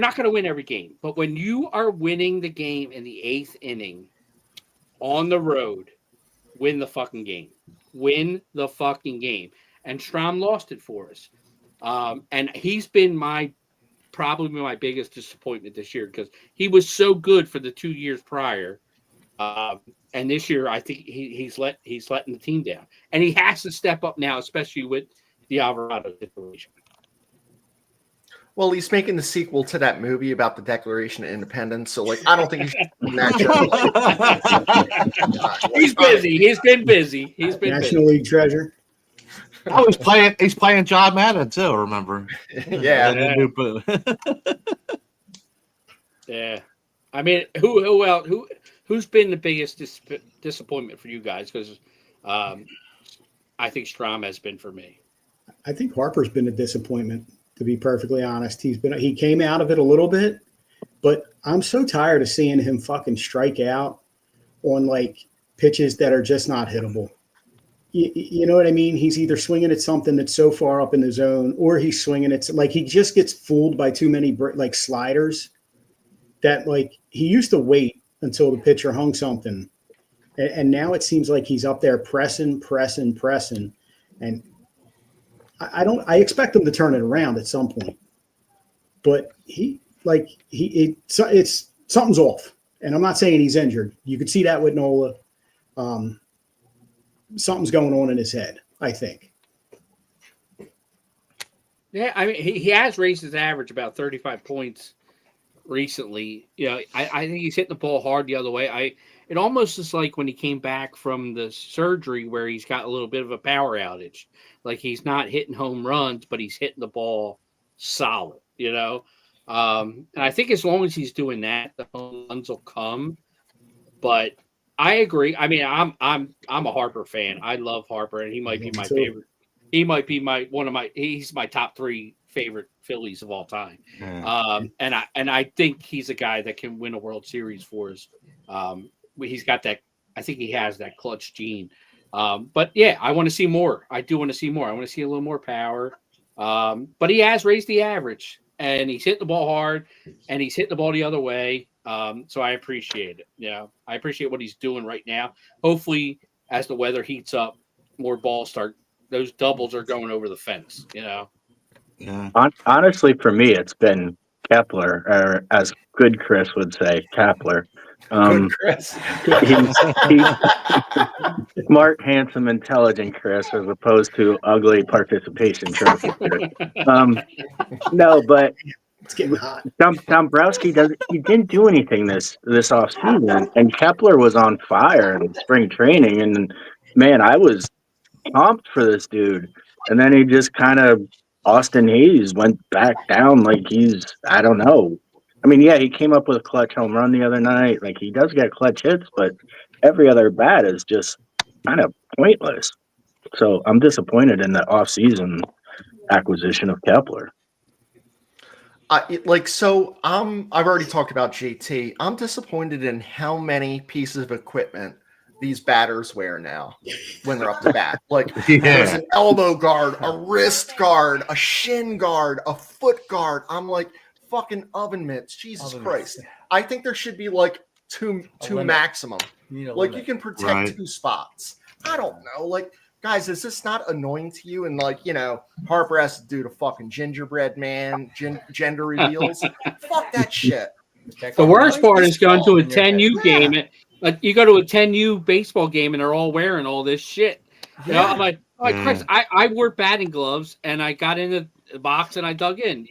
not going to win every game. But when you are winning the game in the 8th inning on the road, win the fucking game. Win the fucking game. And Strom lost it for us. And he's been probably my biggest disappointment this year because he was so good for the 2 years prior. And this year, I think he's letting the team down. And he has to step up now, especially with the Alvarado situation. Well, he's making the sequel to that movie about the Declaration of Independence, so I don't think he should be in that show. He's busy. He's been busy. He's been National League treasure. Oh, he's playing John Madden too. Remember? Yeah. Yeah. I mean, who else? Who's been the biggest disappointment for you guys? Because I think Strom has been for me. I think Harper's been a disappointment, to be perfectly honest. He came out of it a little bit, but I'm so tired of seeing him fucking strike out on pitches that are just not hittable. You know what I mean? He's either swinging at something that's so far up in the zone, or he's swinging at he just gets fooled by too many sliders that he used to wait until the pitcher hung something, and now it seems like he's up there pressing, and I expect him to turn it around at some point, but it's something's off, and I'm not saying he's injured. You could see that with Nola. Something's going on in his head, I think. Yeah, I mean, he has raised his average about 35 points recently. I think he's hitting the ball hard the other way. It almost is like when he came back from the surgery where he's got a little bit of a power outage. Like he's not hitting home runs, but he's hitting the ball solid, And I think as long as he's doing that, the home runs will come. But I agree. I mean, I'm a Harper fan. I love Harper, and he might be Me my too. favorite. He might be he's my top 3 favorite Phillies of all time. Yeah. And I think he's a guy that can win a World Series for us. He's got that. I think he has that clutch gene. But yeah, I want to see more. I do want to see more. I want to see a little more power. But he has raised the average, and he's hitting the ball hard, and he's hitting the ball the other way. So I appreciate it. Yeah, I appreciate what he's doing right now. Hopefully, as the weather heats up, more balls start. Those doubles are going over the fence. You know. Yeah. Honestly, for me, it's been Kepler, or as good Chris would say, Kepler. Good Chris. He's smart, handsome, intelligent Chris, as opposed to ugly participation trophy Chris. No, but It's getting hot. Dombrowski didn't do anything this offseason, and Kepler was on fire in spring training, and man, I was pumped for this dude. And then he just kind of Austin Hayes went back down like I don't know. I mean, yeah, he came up with a clutch home run the other night. Like, he does get clutch hits, but every other bat is just kind of pointless. So I'm disappointed in the offseason acquisition of Kepler. I've already talked about JT. I'm disappointed in how many pieces of equipment these batters wear now when they're up to bat. Like, there's an elbow guard, a wrist guard, a shin guard, a foot guard. I'm like, fucking oven mitts. Jesus Christ. I think there should be like two maximum. Like, you can protect 2 spots. I don't know. Like, guys, is this not annoying to you? And like, Harper has to do the fucking gingerbread man gender reveals. Fuck that shit. The worst part is going to a 10U game. Like, you go to a 10U baseball game and they're all wearing all this shit. You know, I'm like, Chris, I wore batting gloves and I got in the box and I dug in.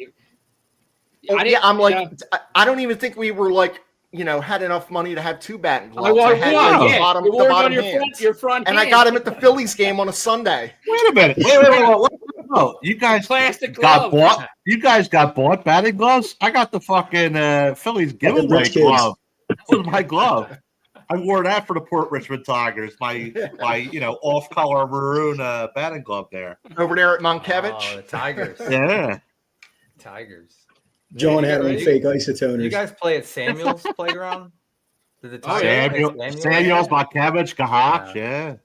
I don't even think we were like, had enough money to have 2 batting gloves. I wore one, the bottom your front and hand. I got him at the Phillies game on a Sunday. Wait a minute. Wait. Oh, you guys Plastic got glove. bought. You guys got bought batting gloves. I got the fucking Phillies giveaway rich kids. glove. That was my glove. I wore that for the Port Richmond Tigers. My off-color maroon batting glove there. Over there at Monkevich. Oh, the Tigers. Yeah. Tigers. John had on You- fake You isotoners. guys play at Samuel's playground? Did the Tigers play at Samuels, Monkevich, Gahach. Yeah.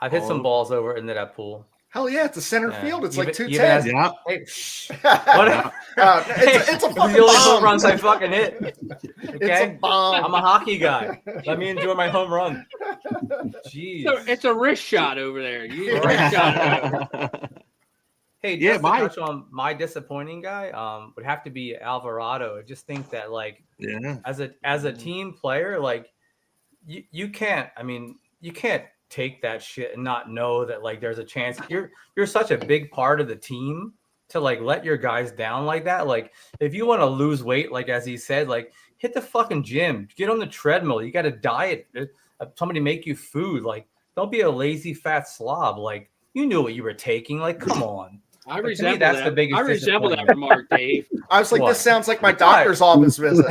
I've hit some balls over into that pool. Hell yeah, it's a center Yeah. field. It's Even- like even 210. as- Yeah. Hey, shh. What? What? It's a This is fucking the only home bomb. runs I fucking hit. It's a Okay? bomb. I'm a hockey guy. Let me enjoy my home run. Jeez. It's a wrist shot over there. You Right. wrist shot. Hey, Yeah, just to touch on my disappointing guy, would have to be Alvarado. I just think that, like, Yeah. as a team player, like, you can't take that shit and not know that, like, there's a chance. You're such a big part of the team to, like, let your guys down like that. Like, if you want to lose weight, like, as he said, like, hit the fucking gym, get on the treadmill. You got to diet. Somebody make you food. Like, don't be a lazy fat slob. Like, you knew what you were taking. Like, come on. I To me, resemble that's that. the biggest I resemble that disappointment. remark, Dave. I was like, What? this sounds like my What? doctor's office visit.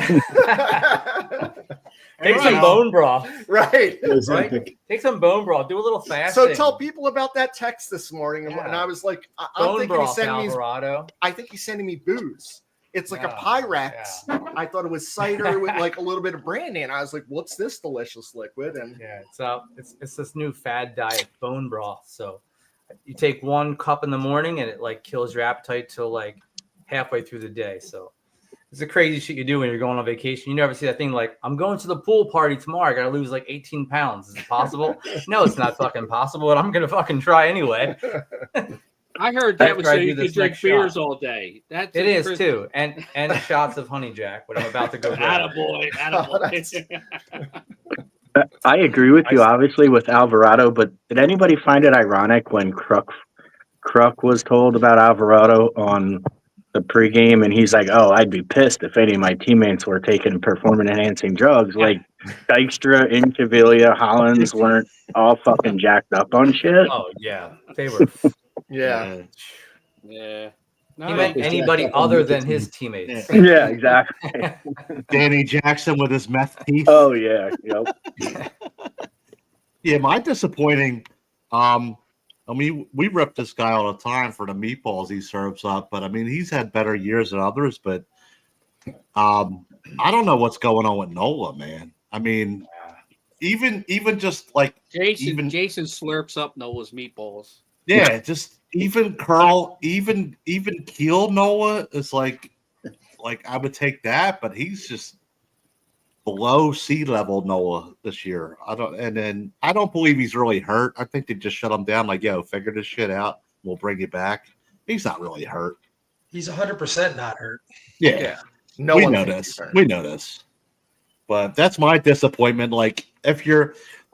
Take some Right. bone broth. Right. Ozempic. Take some bone broth. Do a little fasting. So tell people about that text this morning, and Yeah. I was like, I'm bone thinking he's broth, sending me. Alvarado. I think he's sending me booze. It's like a Yeah, Pyrex. I thought it was cider with like a little bit of brandy, and I was like, "What's this delicious liquid?" And Yeah, it's this new fad diet, bone broth. So you take 1 cup in the morning, and it like kills your appetite till like halfway through the day. So it's the crazy shit you do when you're going on vacation. You never see that thing like, I'm going to the pool party tomorrow. I got to lose like 18 pounds. Is it possible? No, it's not fucking possible, but I'm gonna fucking try anyway. I heard that was so After I do you could this drink next beers shot. all day. That's It is too, and shots of honey jack. What I'm about to go grab. Attaboy. Attaboy. I agree with you, obviously, with Alvarado, but did anybody find it ironic when Kruk was told about Alvarado on the pregame, and he's like, "Oh, I'd be pissed if any of my teammates were taking performance-enhancing drugs." Like Dykstra, Incaviglia, Hollins weren't all fucking jacked up on shit. Oh yeah, they were. yeah, Yeah. No, He meant Just anybody jacked up on other than nicotine. his teammates. Yeah, exactly. Danny Jackson with his meth teeth. Oh yeah, yep. Yeah, my disappointing. I mean, we rip this guy all the time for the meatballs he serves up, but I mean, he's had better years than others. But I don't know what's going on with Nola, man. I mean, even just like Jason slurps up Noah's meatballs. yeah, just even curl, even keel Nola is like I would take that, but he's just below sea level Nola this year. I don't believe he's really hurt. I think they just shut him down like, yo, figure this shit out. We'll bring you back. He's not really hurt. He's 100% not hurt. Yeah. No we one know thinks this. he's hurt. We know this. But that's my disappointment. Like, if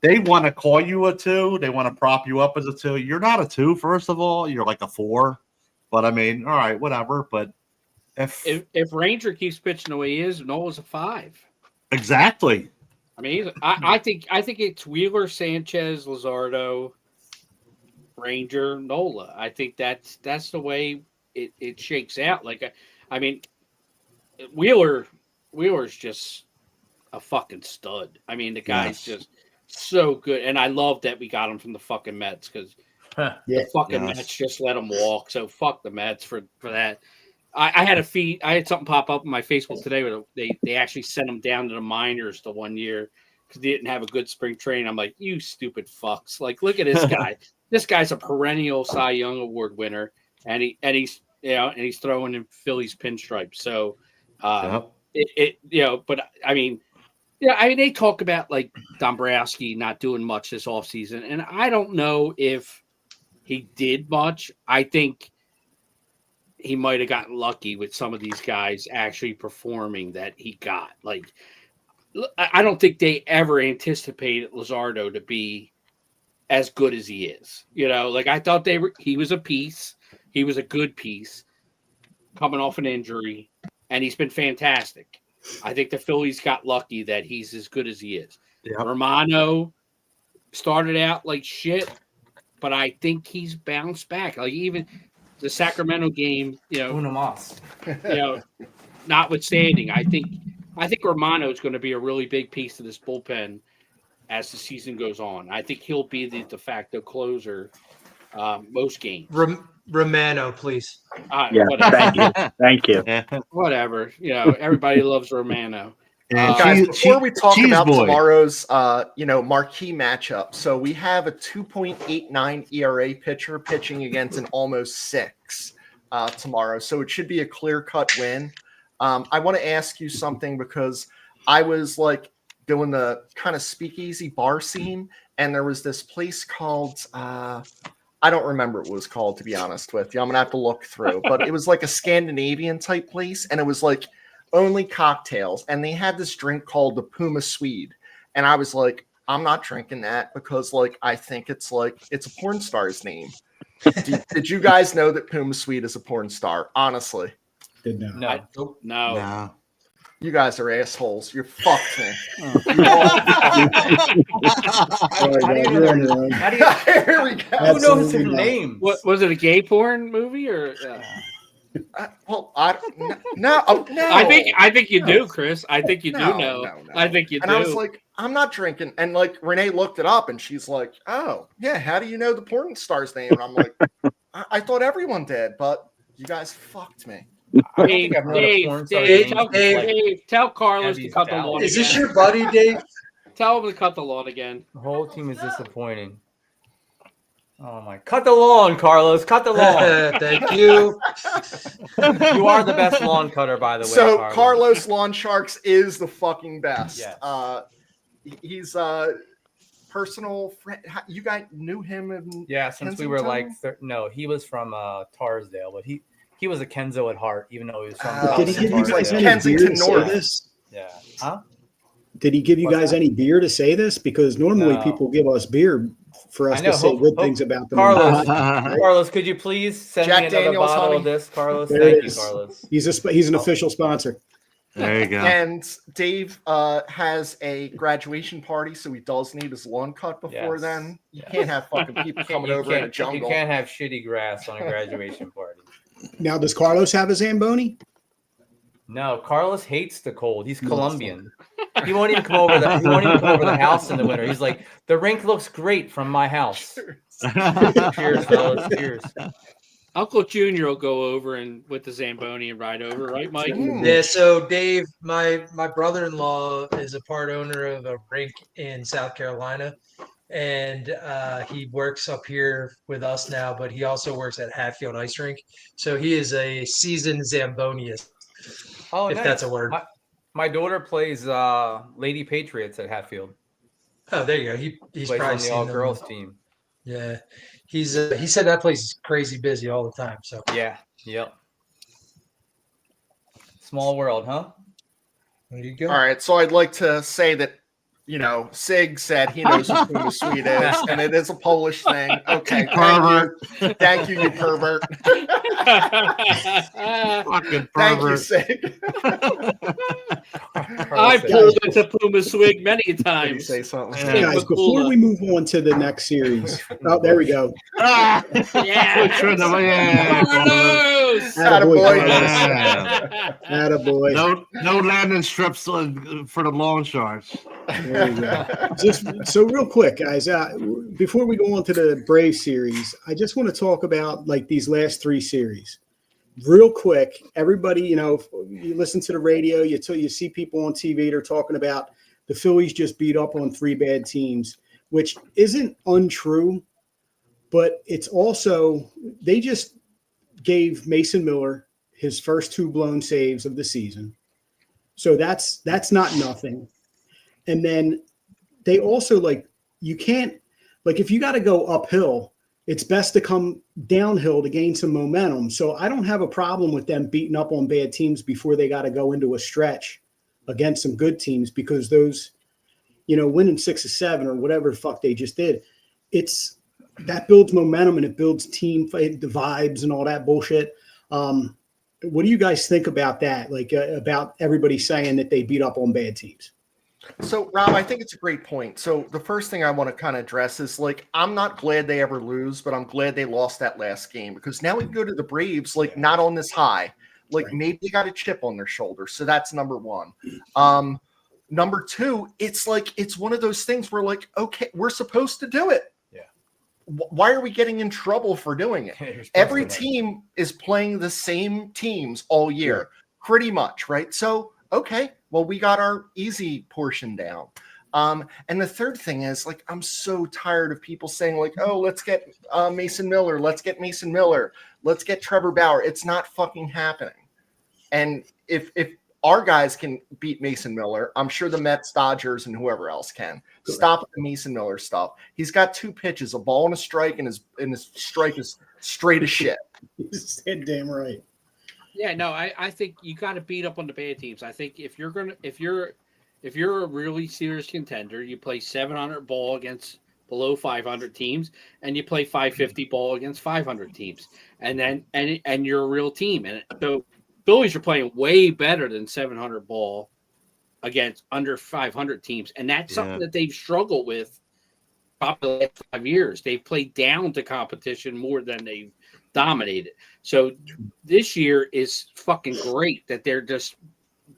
they want to call you a 2, they want to prop you up as a 2. You're not a 2, first of all. You're like a 4. But I mean, all right, whatever. But If Ranger keeps pitching the way he is, Noah's a 5. exactly. I mean, I think it's Wheeler, Sanchez, Luzardo, Ranger, Nola. I think that's the way it shakes out. Like, I mean, Wheeler's just a fucking stud. I mean, the guy's just so good, and I love that we got him from the fucking Mets because the fucking Mets just let him walk. So fuck the Mets for that. I had something pop up on my Facebook today where they actually sent him down to the minors the 1 year because they didn't have a good spring training. I'm like, you stupid fucks! Like, look at this guy. This guy's a perennial Cy Young Award winner, and he's throwing in Phillies pinstripes. So, but I mean, they talk about like Dombrowski not doing much this offseason, and I don't know if he did much. I think he might have gotten lucky with some of these guys actually performing that he got. Like, I don't think they ever anticipated Luzardo to be as good as he is. Like I thought he was a piece. He was a good piece coming off an injury, and he's been fantastic. I think the Phillies got lucky that he's as good as he is. Yep. Romano started out like shit, but I think he's bounced back. Like even the Sacramento game, Uno Mas. Notwithstanding, I think Romano is going to be a really big piece of this bullpen as the season goes on. I think he'll be the de facto closer most games. Romano, please. Yeah, thank you. Whatever. Everybody loves Romano. Guys, before we talk about boy. tomorrow's marquee matchup, so we have a 2.89 ERA pitcher pitching against an almost 6 tomorrow. So it should be a clear-cut win. I want to ask you something because I was like doing the kind of speakeasy bar scene, and there was this place called I don't remember what it was called, to be honest with you. I'm gonna have to look through, but it was like a Scandinavian type place, and it was like only cocktails, and they had this drink called the Puma Swede, and I was like, I'm not drinking that because like I think it's a porn star's name. Did you guys know that Puma Swede is a porn star? Honestly, Did not. No. you guys are assholes. You're fucked, man. Here we go. Who knows his name? What was it? A gay porn movie or? No. I think you do, Chris. I think you do know. No. I think you and do. I was like, I'm not drinking. And like Renee looked it up, and she's like, oh yeah, how do you know the porn star's name? And I'm like, I thought everyone did, but you guys fucked me. Dave, tell Carlos to Abby's cut the down. lawn Is again. this your buddy, Dave? Tell him to cut the lawn again. The whole team is disappointing. Oh my! Cut the lawn, Carlos. Cut the lawn. Thank you. You are the best lawn cutter, by the way. So Carlos Lawn Sharks is the fucking best. Yes. He's personal friend. You guys knew him in since we were like Kensington? no, he was from Tarsdale, but he was a Kenzo at heart, even though he was from Did he give you guys Tarsdale. any Kensington beer to say North. this? Yeah. Huh? Did he give you What's guys that? any beer to say this? Because normally No. people give us beer for us I know. to say Hope- good hope- things about them. Carlos, Carlos, could you please send Jack me another Daniels, bottle honey. of this, Carlos? There Thank it you, is. Carlos. He's an official sponsor. There you go. And Dave has a graduation party, so he does need his lawn cut before Yes. then. You Yes. can't have fucking people coming over in a jungle. You can't have shitty grass on a graduation party. Now, does Carlos have a Zamboni? No, Carlos hates the cold. He's Colombian. He won't even come over the. He won't even come over the house in the winter. He's like, the rink looks great from my house. Cheers, fellas. Cheers. Uncle Junior will go over and with the Zamboni and ride over, right, Mike? Yeah, so Dave, my brother-in-law is a part owner of a rink in South Carolina, and he works up here with us now, but he also works at Hatfield Ice Rink. So he is a seasoned Zamboniist, Oh, if nice. that's a word. My daughter plays Lady Patriots at Hatfield. Oh, there you go. He's Plays probably on the seen all them. girls team. Yeah, he said that place is crazy busy all the time. So Yeah. Yep. Small world, huh? there you go. All right, so I'd like to say that, Sig said he knows who Puma Swede is, and it is a Polish thing. Okay, Pervert. Thank you, you pervert. Fucking Thank you, pervert. Sig. I've pulled into Puma Swig many Did he times. say something? Yeah. Hey, guys, before we move on to the next series, oh, there we go. Ah! Yeah. Carlos! Attaboy. Yeah. Attaboy. No landing strips for the long shots. There you go. Just so real quick, guys, before we go on to the Brave series, I just want to talk about like these last 3 series. Real quick, everybody, you listen to the radio, you see people on TV, they're talking about the Phillies just beat up on 3 bad teams, which isn't untrue, but it's also they just gave Mason Miller his first 2 blown saves of the season. So that's not nothing. And then they also you can't, if you got to go uphill, it's best to come downhill to gain some momentum. So I don't have a problem with them beating up on bad teams before they got to go into a stretch against some good teams, because those, winning 6 or 7 or whatever the fuck they just did, that builds momentum and it builds team fight, the vibes and all that bullshit. What do you guys think about that? About everybody saying that they beat up on bad teams? So, Rob, I think it's a great point. So the first thing I want to kind of address is I'm not glad they ever lose, but I'm glad they lost that last game, because now we can go to the Braves, not on this high. Right. Maybe they got a chip on their shoulder. So that's number one. Number two, it's one of those things where okay, we're supposed to do it. Yeah. Why are we getting in trouble for doing it? Every team is playing the same teams all year, pretty much, right? So, okay, well, we got our easy portion down. And the third thing is, I'm so tired of people saying, oh, let's get Mason Miller. Let's get Mason Miller. Let's get Trevor Bauer. It's not fucking happening. And if our guys can beat Mason Miller, I'm sure the Mets, Dodgers, and whoever else can. Correct. Stop the Mason Miller stuff. He's got 2 pitches, a ball and a strike, and his strike is straight as shit. Damn right. Yeah, no, I think you got to beat up on the bad teams. I think if you're a really serious contender, you play 700 ball against below 500 teams, and you play 550 ball against 500 teams, and you're a real team. And so Phillies are playing way better than 700 ball against under 500 teams, and that's something that they've struggled with probably the last 5 years. They've played down to competition more than they've dominated. So this year is fucking great that they're just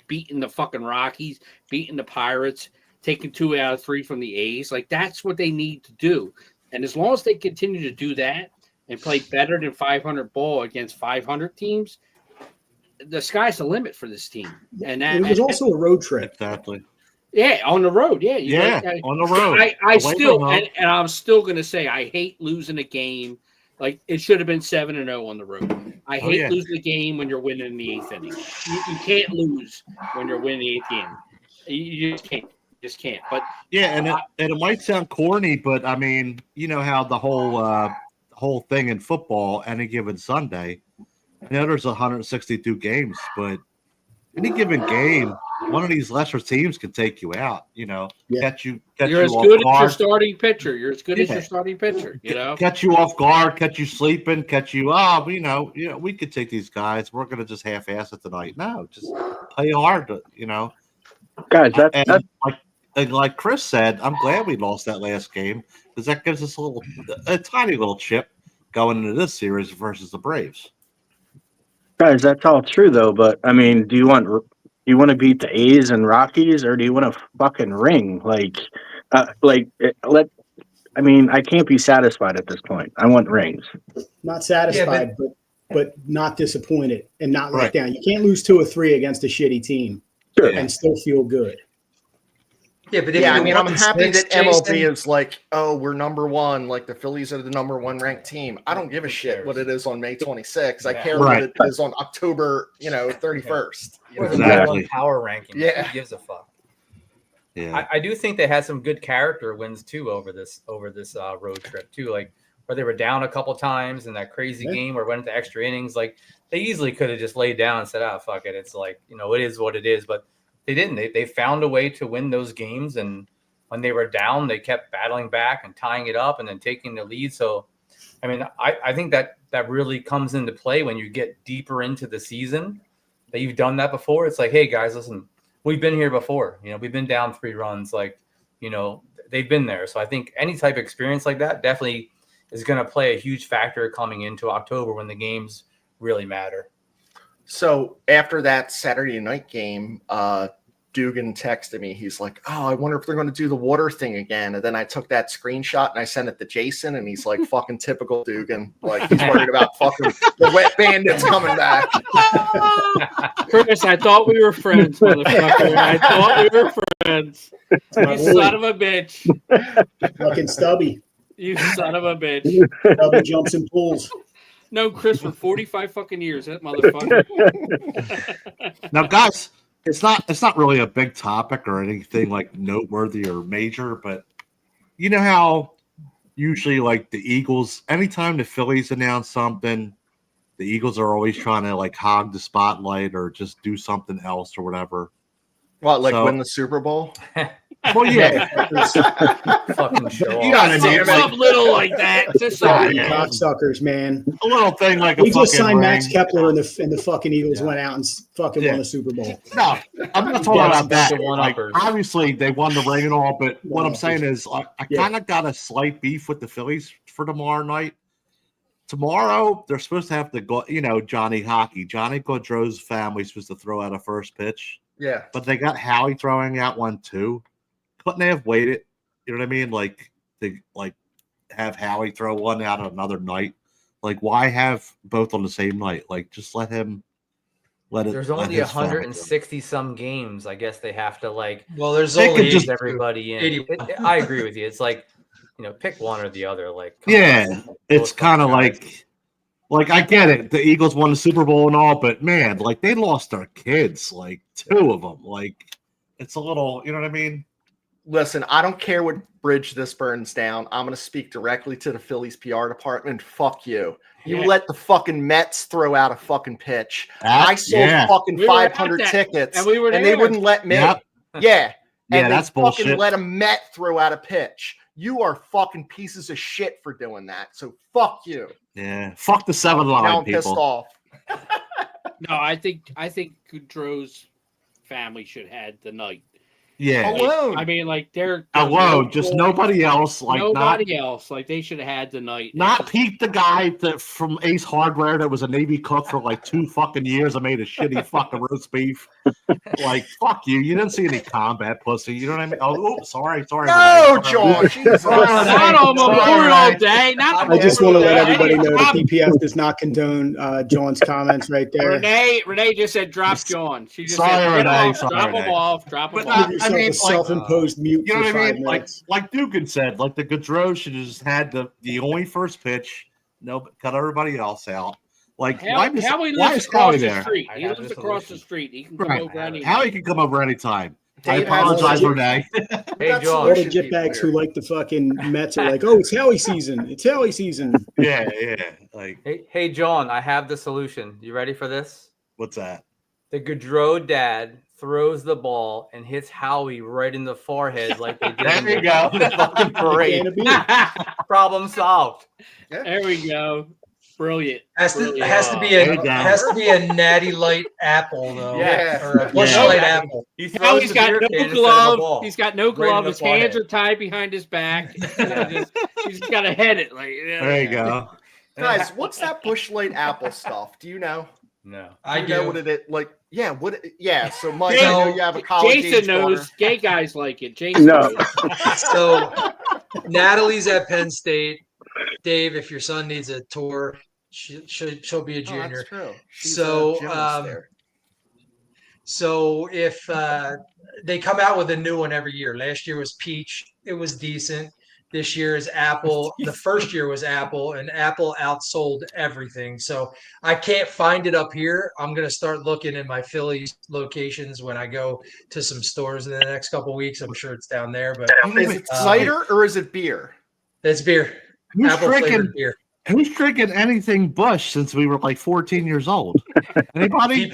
beating the fucking Rockies, beating the Pirates, taking 2 out of 3 from the A's. That's what they need to do. And as long as they continue to do that and play better than 500 ball against 500 teams, the sky's the limit for this team. And that, it was also a road trip. Exactly. Yeah, on the road. Yeah, On the road. I Away still, from home. and I'm still going to say I hate losing a game. It should have been 7-0 on the road. I hate losing the game when you're winning in the 8th inning. You can't lose when you're winning the 8th game. You just can't. Just can't. But and it might sound corny, but I mean, you know how the whole thing in football, any given Sunday, there's 162 games, but any given game, one of these lesser teams can take you out. Catch you. You're as good as your starting pitcher. You're as good as your starting pitcher. Catch you off guard, catch you sleeping, catch you. We could take these guys. We're gonna just half-ass it tonight. No, just play hard. Guys, that's like Chris said, I'm glad we lost that last game, because that gives us a tiny little chip going into this series versus the Braves. Guys, that's all true though. But I mean, do you want to beat the A's and Rockies, or do you want a fucking ring? I mean, I can't be satisfied at this point. I want rings. Not satisfied, but not disappointed and not let down. You can't lose 2 or 3 against a shitty team and still feel good. Yeah, but I mean, I'm happy that MLB is like, oh, we're number one. Like the Phillies are the number 1 ranked team. I don't give a shit what it is on May 26th. I care what it is on October, 31st. Or the number 1 power ranking. Yeah. Who gives a fuck? Yeah. I do think they had some good character wins too over this road trip too. Like where they were down a couple times in that crazy game or went into extra innings. Like they easily could have just laid down and said, "Ah, fuck it." It's like it is what it is. But they didn't. They found a way to win those games, and when they were down, they kept battling back and tying it up and then taking the lead. So, I mean, I think that really comes into play when you get deeper into the season. That you've done that before. It's like, hey guys, listen. We've been here before. We've been down 3 runs. Like, they've been there. So I think any type of experience like that definitely is going to play a huge factor coming into October when the games really matter. So after that Saturday night game, Dugan texted me. He's like, "Oh, I wonder if they're going to do the water thing again." And then I took that screenshot and I sent it to Jason, and he's like, "Fucking typical Dugan. Like he's worried about fucking the wet bandits coming back." Chris, I thought we were friends, motherfucker. I thought we were friends. You son of a bitch. Fucking Stubby. You son of a bitch. Stubby jumps in pools. No, Chris for 45 fucking years. That motherfucker. Now, guys, it's not really a big topic or anything like noteworthy or major, but you know how usually like the Eagles, anytime the Phillies announce something, the Eagles are always trying to like hog the spotlight or just do something else or whatever. What, like win the Super Bowl? Well, yeah. Fucking show You gotta off. do Something little like that. Just Cocksuckers, man. A little thing like We a just fucking signed ring. Max Kepler, and the fucking Eagles went out and fucking won the Super Bowl. No, I'm not talking about that. bunch of Like, one-uppers. obviously, they won the ring and all, but what I'm One-uppers. saying is I kind of got a slight beef with the Phillies for tomorrow night. Tomorrow, they're supposed to have the Johnny Hockey. Johnny Gaudreau's family's supposed to throw out a first pitch. Yeah. But they got Howie throwing out one too. Couldn't they have waited? You know what I mean? Like they have Howie throw one out another night. Like why have both on the same night? Like just let him let it. There's let only his family do it. 160 some games. I guess they have to Well, there's They only could just- everybody in. 80. I agree with you. It's like pick one or the other. Like come Yeah, on. it's Both kind of guys. like I get it. The Eagles won the Super Bowl and all, but man, like they lost their kids, like 2 of them. Like it's a little, you know what I mean? Listen, I don't care what bridge this burns down. I'm going to speak directly to the Phillies PR department. Fuck you. You let the fucking Mets throw out a fucking pitch. I sold fucking We were at 500 that, tickets, and we were they there. wouldn't let me. Yep. Yeah. Yeah, And that's they fucking bullshit. let a Met throw out a pitch. You are fucking pieces of shit for doing that. So fuck you. Yeah, fuck the 7 Now line I'm pissed people. off. No, I think Goudreau's family should have had the night. Yeah, Alone. I mean, like they're alone, just nobody else. Like nobody else. Like they should have had the night. not Pete, the guy that from Ace Hardware that was a Navy cook for like 2 fucking years and made a shitty fucking roast beef. Like fuck you. You didn't see any combat pussy. You know what I mean? Oh, sorry. No, Renee. John. Jesus. Not on Memorial Day. Not I just want to let everybody know that Drop- PPF does not condone John's comments right there. Renee just said drop John. She just Sorry, said get Renee, off, sorry, drop him Renee. off, drop him But off. Give yourself I mean, a like, self-imposed mute You know for what I 5 mean? minutes. Like Dugan said, like the Gaudreau should have just had the only first pitch. No, cut everybody else out. Like why Howie is lives Howie across the there? street. I He have lives the across the solution. street. He can come Right. over any. Howie can come over anytime. I Dave has apologize, a- Renee. Hey That's John. All the Russian people jetbags who here. like the fucking Mets are like, oh, it's Howie season. It's Howie season. Yeah. Like Hey John, I have the solution. You ready for this? what's that? The Gaudreau dad throws the ball and hits Howie right in the forehead like they did in There you the go. fucking parade. Can it be? Problem solved. There we go. Brilliant. Has to be There a you go. has to be a natty light apple though. Yeah. Or a bush Yeah. light apple. He Now throws he's the got beer no can instead of the glove. ball. He's got no Right in glove. the His hands forehead. are tied behind his back. He's got to head it like. There you go. Guys, what's that Bush Light apple stuff? Do you know? No. I you know do. what it like. Yeah, yeah. So Mike, Yeah, I know you have a college Jason age knows. daughter. Gay guys like it. Jason. No. knows. So Natalie's at Penn State. Dave, if your son needs a tour, she'll be a Oh, junior. that's true. She's So, a gymnast there. So if they come out with a new one every year, last year was peach. It was decent. This year is apple. The first year was apple, and apple outsold everything. So I can't find it up here. I'm gonna start looking in my Philly locations when I go to some stores in the next couple of weeks. I'm sure it's down there, but Is it cider or is it beer? it's beer. Who's Apple drinking? flavored beer. Who's drinking anything Bush since we were like 14 years old? Anybody?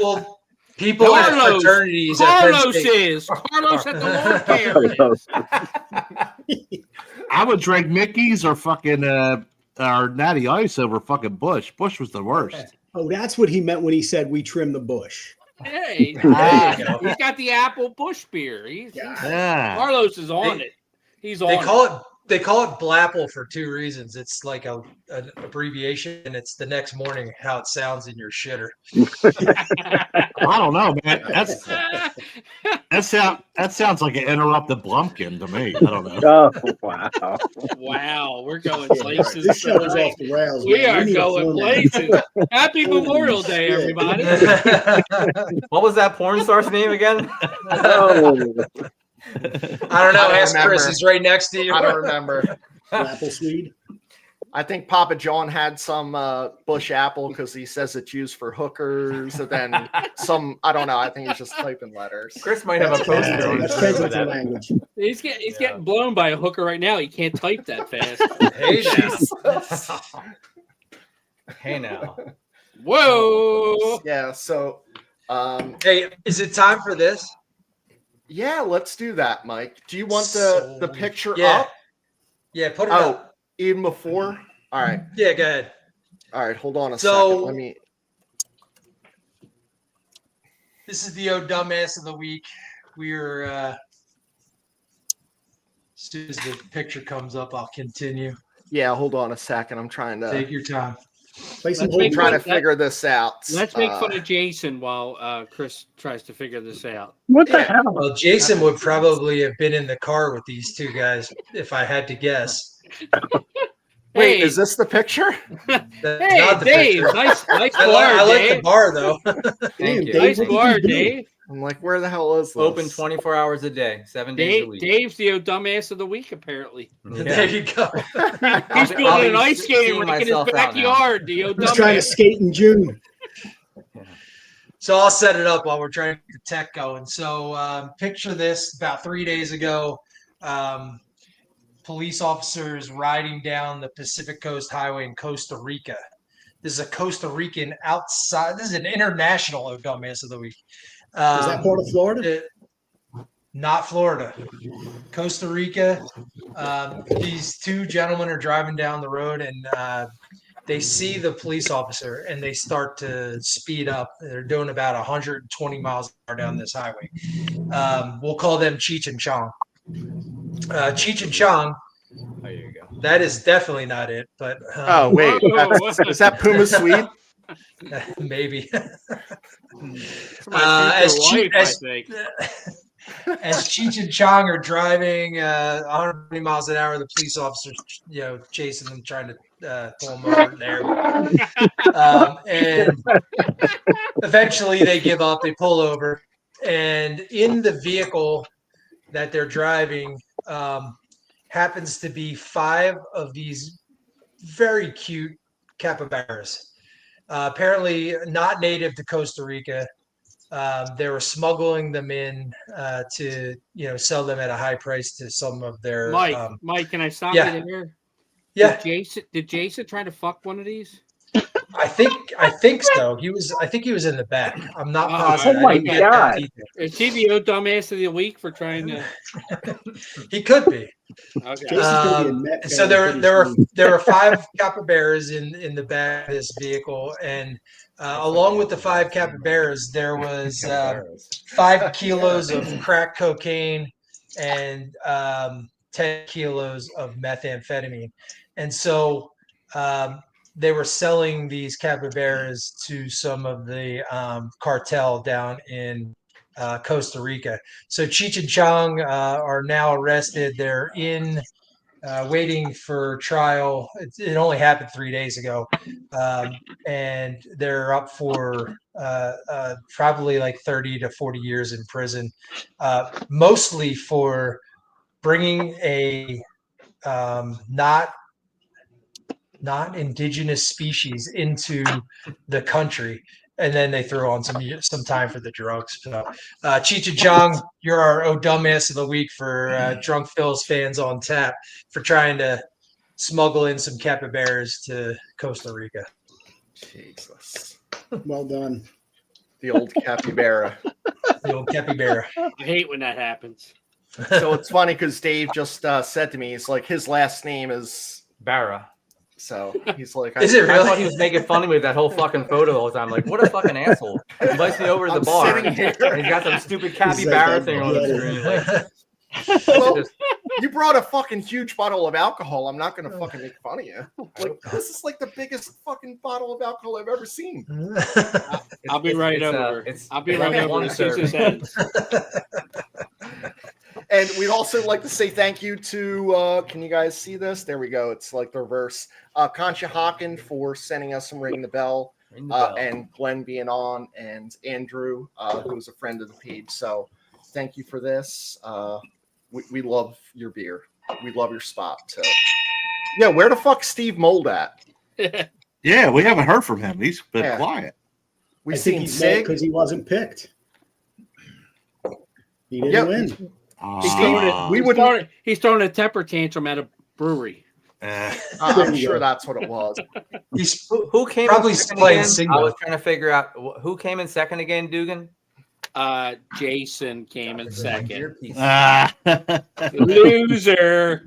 People at Carlos. fraternities at Penn Carlos State. is. Carlos at the Lord Care is. I would drink Mickey's or fucking or Natty Ice over fucking Bush. Bush was the worst. Oh, that's what he meant when he said we trim the bush. Hey, There you go. he's got the apple bush beer. Yeah. Carlos is on it. He's on. They call it Blapple for two reasons. It's like an abbreviation, and it's the next morning how it sounds in your shitter. I don't know, man. That sounds like an interrupted Blumpkin to me. I don't know. Oh, wow. Wow, we're going places. This show is off the rails. We man. are need a going format. places. Happy Memorial Day, shit. everybody. What was that porn star's name again? Oh. I don't know. I don't Ask Chris. remember. He's right next to you. I don't remember. Apple Swede. I think Papa John had some bush apple because he says it's used for hookers, and then some. I don't know. I think he's just typing letters. Chris might have a poster on his That's room with Kensington that. language. He's getting blown by a hooker right now. He can't type that fast. Hey, now. Hey now. Whoa! Yeah. So, Hey, is it time for this? yeah, let's do that, Mike. Do you want the So- picture Yeah. up? Yeah, put it Oh, up. even before. All right. Yeah, go ahead. All right. Hold on a So- second. Let me. This is the dumbass of the week. We're as soon as the picture comes up, I'll continue. Yeah. Hold on a second. I'm trying to. Take your time. Play some Let's make whole trying to fun- figure this out. Let's make fun of Jason while Chris tries to figure this out. What the Yeah. hell? Well, Jason would probably have been in the car with these two guys if I had to guess. Wait, Hey, is this the picture? That's hey, not the Dave, picture. nice I bar, like the Dave. bar though. Thank Damn, you. Dave, Nice what did bar, you do? Dave. I'm like, where the hell is this? Open 24 hours a day, 7 days a Dave week. Dave's the dumbass of the week, apparently. There you go. He's I'll building be an ice skating seeing rink in his myself out now. backyard. The He's trying to dumbass. skate in June. So I'll set it up while we're trying to get the tech going. So picture this: about 3 days ago, police officers riding down the Pacific Coast Highway in Costa Rica. This is a Costa Rican outside. This is an international dumbass of the week. Is that part of Florida? Not Florida, Costa Rica. These two gentlemen are driving down the road and they see the police officer and they start to speed up. They're doing about 120 miles an hour down this highway. We'll call them Cheech and Chong. Cheech and Chong, There you go. that is definitely not it, but Oh wait, Whoa. is that Puma Swede? maybe. My as future Cheech- wife, I as- think. As Cheech and Chong are driving 120 miles an hour, the police officers, chasing them, trying to pull them over there. And eventually they give up, they pull over. And in the vehicle that they're driving happens to be 5 of these very cute capybaras. Apparently not native to Costa Rica. They were smuggling them in to, sell them at a high price to some of their. Mike, can I stop yeah. you there? Yeah, Did Jason try to fuck one of these? I think so. I think he was in the back. I'm not Oh, positive. oh my I didn't get that God. detail. Is he the dumbass of the week for trying to? He could be. Okay. Jason's gonna be a Met So fan there pretty were 5 capybaras in the back of this vehicle, and along with the 5 capybaras, there was 5 kilos of crack cocaine and 10 kilos of methamphetamine. And so they were selling these capybaras to some of the cartel down in Costa Rica. So Cheech and Chong are now arrested. They're in waiting for trial. It only happened 3 days ago, and they're up for probably like 30 to 40 years in prison, mostly for bringing a not indigenous species into the country, and then they throw on some time for the drugs. So, Cheech and Chong, you're our dumbass of the week for Drunk Phil's fans on tap for trying to smuggle in some capybaras to Costa Rica. Jesus. Well done. The old capybara. The old capybara. I hate when that happens. So it's funny because Dave just said to me, he's like, his last name is Barra. So he's like, Is it I really? thought he was making fun of me with that whole fucking photo all the time. Like, what a fucking asshole. He invites me over to the I'm bar. sitting here. And he's got some stupid capybara thing on the screen. Like, Well, just- you brought a fucking huge bottle of alcohol. I'm not going to fucking make fun of you. Like, this is like the biggest fucking bottle of alcohol I've ever seen. I'll be right over. I'll be right over as soon as this ends. And we'd also like to say thank you to, can you guys see this? There we go. It's like the reverse. Concha Hawken for sending us some Ring the Bell, Ring the bell. and Glenn being on, and Andrew, who was a friend of the page. So thank you for this. We love your beer. We love your spot. So. Yeah, where the fuck Steve Mold at? Yeah, we haven't heard from him. He's been Yeah. quiet. We I think seen he's mad Sig. because he wasn't picked. He didn't Yep. win. He's throwing a temper tantrum at a brewery. I'm sure that's what it was. He's Who came Probably in second playing again? single. I was trying to figure out who came in second again, Dugan. Jason came in second. Ah. Loser.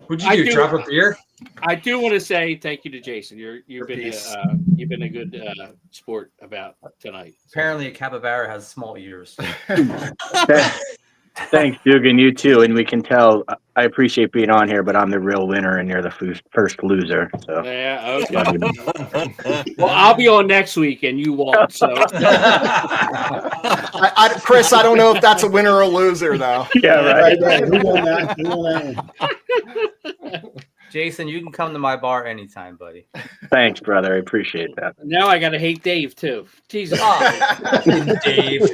What'd I you do? do- Drop a beer? I do want to say thank you to Jason. You've been peace. a good sport about tonight. Apparently, a capybara has small ears. Thanks, Dugan. You too. And we can tell. I appreciate being on here, but I'm the real winner, and you're the first loser. So. Yeah. Okay. Love you. Well, I'll be on next week, and you won't. So Chris, I don't know if that's a winner or a loser, though. Yeah, right. Who won that? Who won that one? Jason, you can come to my bar anytime, buddy. Thanks, brother. I appreciate that. now I got to hate Dave too. Jesus, Dave.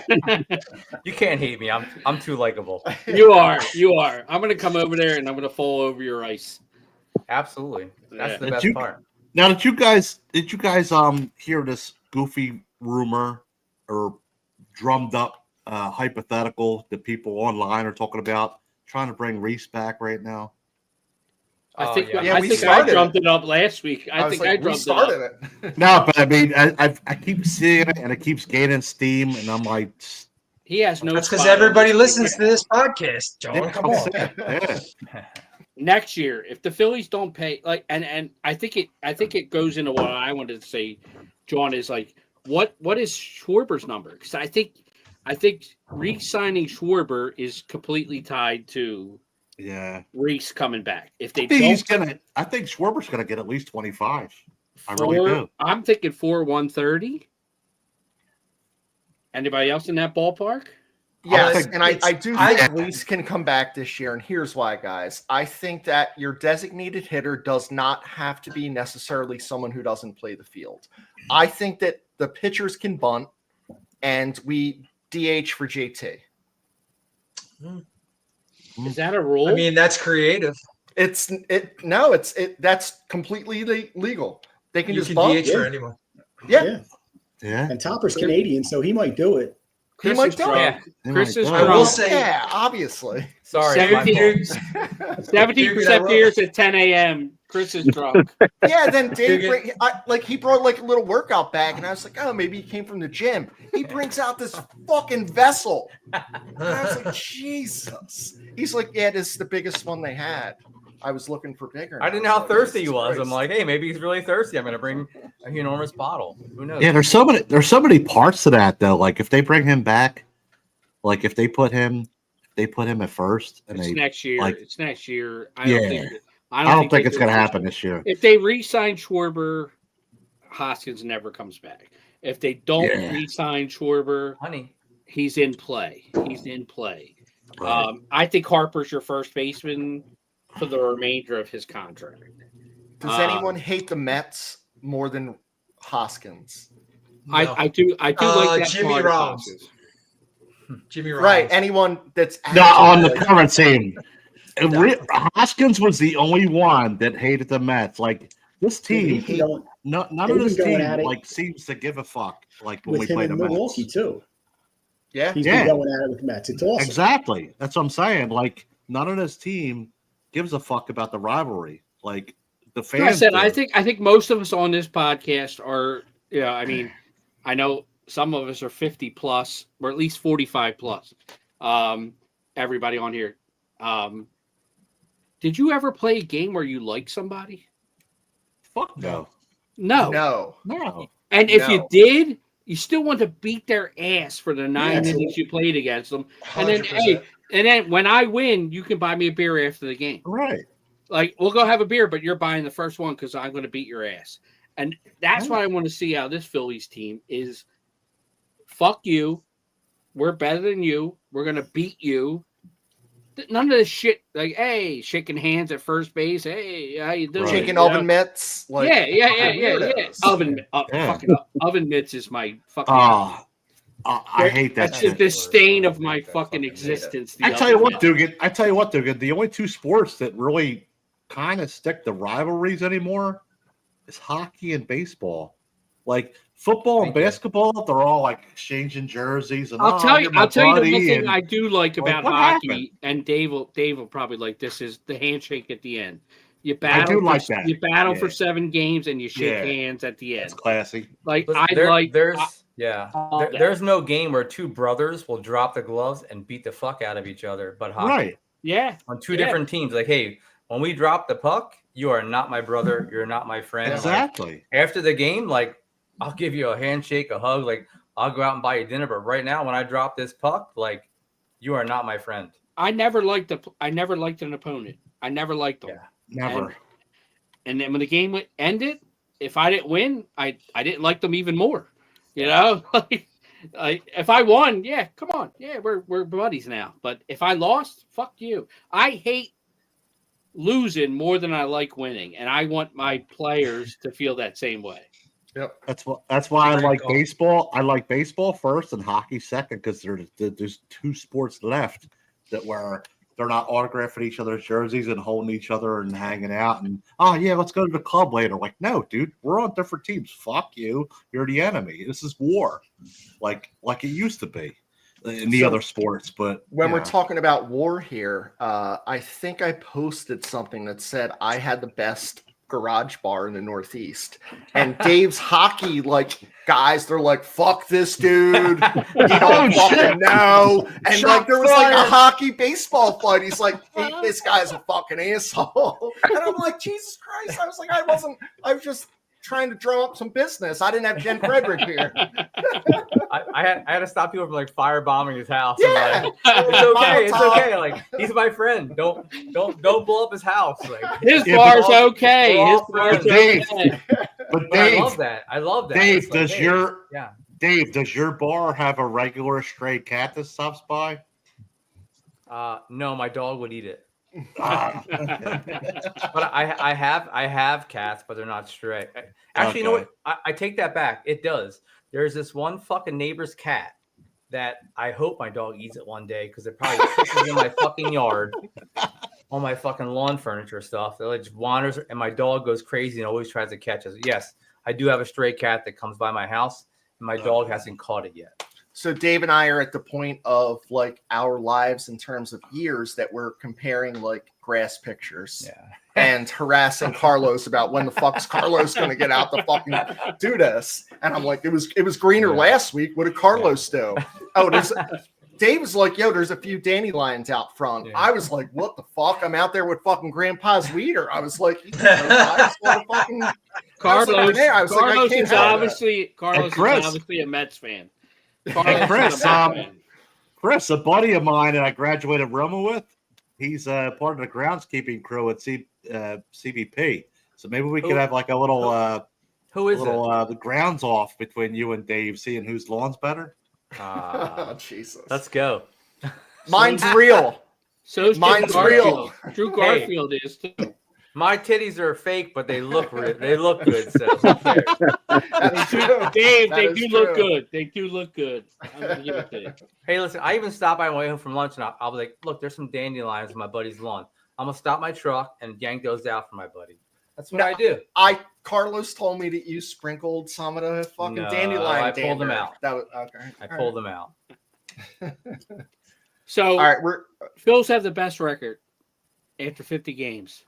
You can't hate me. I'm too likable. you are. I'm gonna come over there, and I'm gonna fall over your ice. Absolutely. That's Yeah. the Did best you- part. Now, did you guys hear this goofy rumor or drummed up hypothetical that people online are talking about trying to bring Reese back right now? I think yeah. Yeah, we I started drummed it up last week. I was think like, I we drummed started it up. it. No, but I mean, I keep seeing it and it keeps gaining steam, and I'm like, He has no. That's because spot on everybody this listens to this podcast, John. yeah, Come on. yeah. next year, if the Phillies don't pay, like, and I think it goes into what I wanted to say, John, is like, what is Schwarber's number? Because I think re-signing Schwarber is completely tied to Yeah. Reese coming back. If they I think Schwarber's gonna get at least 25. I really do. I'm thinking 130. Anybody else in that ballpark? Yes, think and I do think I- Reese can come back this year, and here's why, guys. I think that your designated hitter does not have to be necessarily someone who doesn't play the field. I think that the pitchers can bunt, and we DH for JT. Is that a rule? I mean, that's creative. That's completely legal. They can You just can bunt. DH for anyone. Yeah, Yeah. And Topper's Canadian, so he might do it. he Chris might is do it. drunk. They Chris might is do. I will drunk. say, Yeah, obviously. Sorry. it's my 17% beers at 10 a.m. Chris is drunk. Yeah, then Dave, Dugan. he brought like a little workout bag, and I was like, oh, maybe he came from the gym. He brings out this fucking vessel. And I was like, Jesus. He's like, yeah, this is the biggest one they had. I was looking for bigger. I didn't know how thirsty he was. I'm like, hey, maybe he's really thirsty. I'm gonna bring a enormous bottle. Who knows? Yeah, there's so many parts to that though. Like if they bring him back, like if they put him they put him at first, and It's they next year. like- It's next year. I Yeah. don't think. I don't think they it's do going to it happen this year. If they re-sign Schwarber, Hoskins never comes back. If they don't Yeah. re-sign Schwarber, Honey, he's in play. He's in play. Right. I think Harper's your first baseman for the remainder of his contract. Does anyone hate the Mets more than Hoskins? No. I do like that Jimmy part of Rollins. Hoskins. Jimmy Rollins. Right. Anyone that's Not on the actually- current team. Hoskins was the only one that hated the Mets. Like this team, He's going none they've of this been going team at it like seems to give a fuck. Like when we with him play in the Mets. Milwaukee too. Yeah. He's Yeah. been going at it with the Mets. It's awesome. Exactly. That's what I'm saying. Like none of this team gives a fuck about the rivalry. Like the fans. Like I said, do. I think most of us on this podcast are, I mean, I know some of us are 50 plus, or at least 45 plus. Everybody on here. Did you ever play a game where you liked somebody? Fuck no. No. No. And if you No. did, you still want to beat their ass for the 9 absolutely. innings you played against them. And then, 100%. and then when I win, you can buy me a beer after the game. Right. Like, we'll go have a beer, but you're buying the first one because I'm going to beat your ass. And that's what I want to see out of this Phillies team is fuck you. We're better than you. We're going to beat you. None of this shit, like, hey, shaking hands at first base. Hey, how you doing? Right. Shaking You know? oven mitts. Like, yeah. weirdos. Fucking oven mitts is my fucking. I hate that That's shit. the disdain of my fucking existence. the I tell you oven what, mitt. Dugan. The only two sports that really kind of stick to rivalries anymore is hockey and baseball. Like football and Thank you. basketball, they're all like exchanging jerseys. And I'll tell you. you're my I'll tell you the buddy," one thing and- I do like Like, about what hockey, happened? and Dave will probably like this is the handshake at the end. You I battle. do for, like that. You battle Yeah. for 7 games and you shake Yeah. hands at the It's end. classy. Like listen, I there's that. there's no game where two brothers will drop the gloves and beat the fuck out of each other, but hockey. Right. Yeah. On two Yeah. different teams. Like, hey, when we drop the puck, you are not my brother. You're not my friend. Like, Exactly. after the game, like, I'll give you a handshake, a hug. Like, I'll go out and buy you dinner. But right now, when I drop this puck, like, you are not my friend. I never liked an opponent. I never liked them. Yeah. Never. And then when the game ended, if I didn't win, I didn't like them even more. You know, like if I won, yeah, come on, yeah, we're buddies now. But if I lost, fuck you. I hate losing more than I like winning, and I want my players to feel that same way. That's why I Great like call. baseball. I like baseball first and hockey second because there's two sports left that where they're not autographing each other's jerseys and holding each other and hanging out and let's go to the club later. Like, no, dude, we're on different teams. Fuck you. You're the enemy. This is war, like it used to be in the So, other sports. But When we're yeah. talking about war here, I think I posted something that said I had the best garage bar in the Northeast, and Dave's hockey guys, they're like, "Fuck this dude, you don't fucking know." And like there was like a hockey baseball fight. He's like, hey, "This guy's a fucking asshole," and I'm like, "Jesus Christ!" I was like, I was just trying to draw up some business. I didn't have Jen Frederick here. I had to stop people from like firebombing his house. Yeah. And, like, it's okay. It's okay. Like, he's my friend. Don't blow up his house. Like, His Yeah, bar's we're all- okay. we're His all bar's friends. Dave, okay. but But I Dave, love that. I love that. Dave, It's like, does hey, your yeah. Dave, does your bar have a regular stray cat that stops by? No, my dog would eat it. Ah. But I have cats, but they're not stray. Actually, you know Okay. what? I take that back. It does. There's this one fucking neighbor's cat that I hope my dog eats it one day because it probably pisses in my fucking yard on my fucking lawn furniture stuff. It like just wanders, and my dog goes crazy and always tries to catch us. Yes, I do have a stray cat that comes by my house, and my dog hasn't caught it yet. So Dave and I are at the point of like our lives in terms of years that we're comparing like grass pictures Yeah. and harassing Carlos about when the fuck's Carlos going to get out to fucking do this. And I'm like, it was greener Yeah. last week. What did Carlos do? Oh, Dave was like, yo, there's a few dandelions out front. Yeah. I was like, what the fuck? I'm out there with fucking Grandpa's weeder. I was like, I just wanna fucking- Carlos, there. I was like, I Carlos can't is have that. obviously Chris. a Mets fan. Chris, is a Mets fan. Chris, a buddy of mine that I graduated Roma with, he's part of the groundskeeping crew at CBP. So maybe we could have like a little Who is it? the grounds off between you and Dave, seeing whose lawn's better. Oh, Jesus. Let's go. Mine's real. So is Mine's Drew real. Garfield. Drew Garfield is too. My titties are fake, but they look they look good. So who cares? That's true. Dave, That they is do look true. good. They do look good. I'm gonna give it to you. Hey, listen, I even stopped by on my way home from lunch, and I'll be like, look, there's some dandelions on my buddy's lawn. I'm gonna stop my truck and yank those out for my buddy. That's what No, I do. Carlos told me that you sprinkled some of the fucking No, dandelion. I pulled them dander. out. That was okay. I pulled them out. So All right, we're Phils have the best record after 50 games.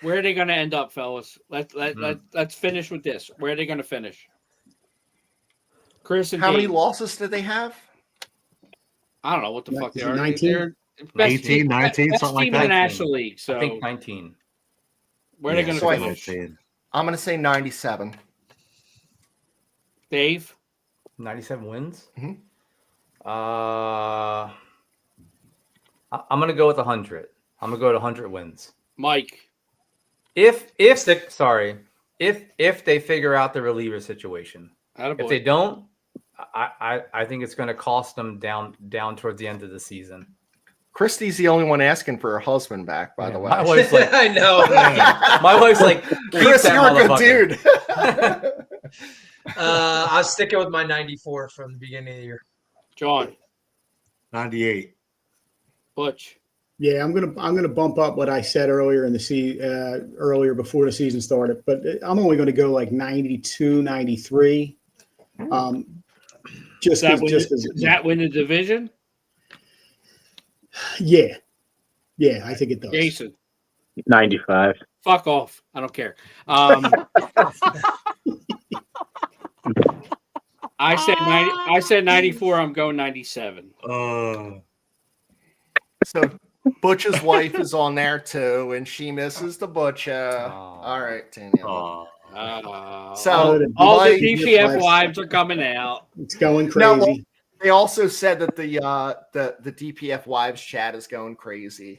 Where are they going to end up, fellas? Let's finish with this. Where are they going to finish? Chris and how many Dave. losses did they have? I don't know what the fuck they Is it are. 19? They're best 18, team- 19, best something like team in the that. National League. So I think 19. where are they going so I- to finish? I'm gonna say 97. Dave? 97 wins. Mhm. I'm gonna go with 100. I'm gonna go to 100 wins. Mike? If they figure out the reliever situation. If they don't, I think it's going to cost them down towards the end of the season. Christy's the only one asking for her husband back, by the way. My wife's like, I know. my wife's like, Chris, "Keep that you're a good motherfucker." dude. I was sticking with my 94 from the beginning of the year. John? 98. Butch? Yeah, I'm gonna bump up what I said earlier in the earlier before the season started, but I'm only going to go like 92, 93. Does that win the division? Yeah, I think it does. Jason? 95. Fuck off. I don't care. I said 94. I'm going 97. So Butch's wife is on there too, and she misses the Butcher. All right, Danielle. So all Mike- the DPF wives are coming out. It's going crazy. No, well, they also said that the DPF wives chat is going crazy.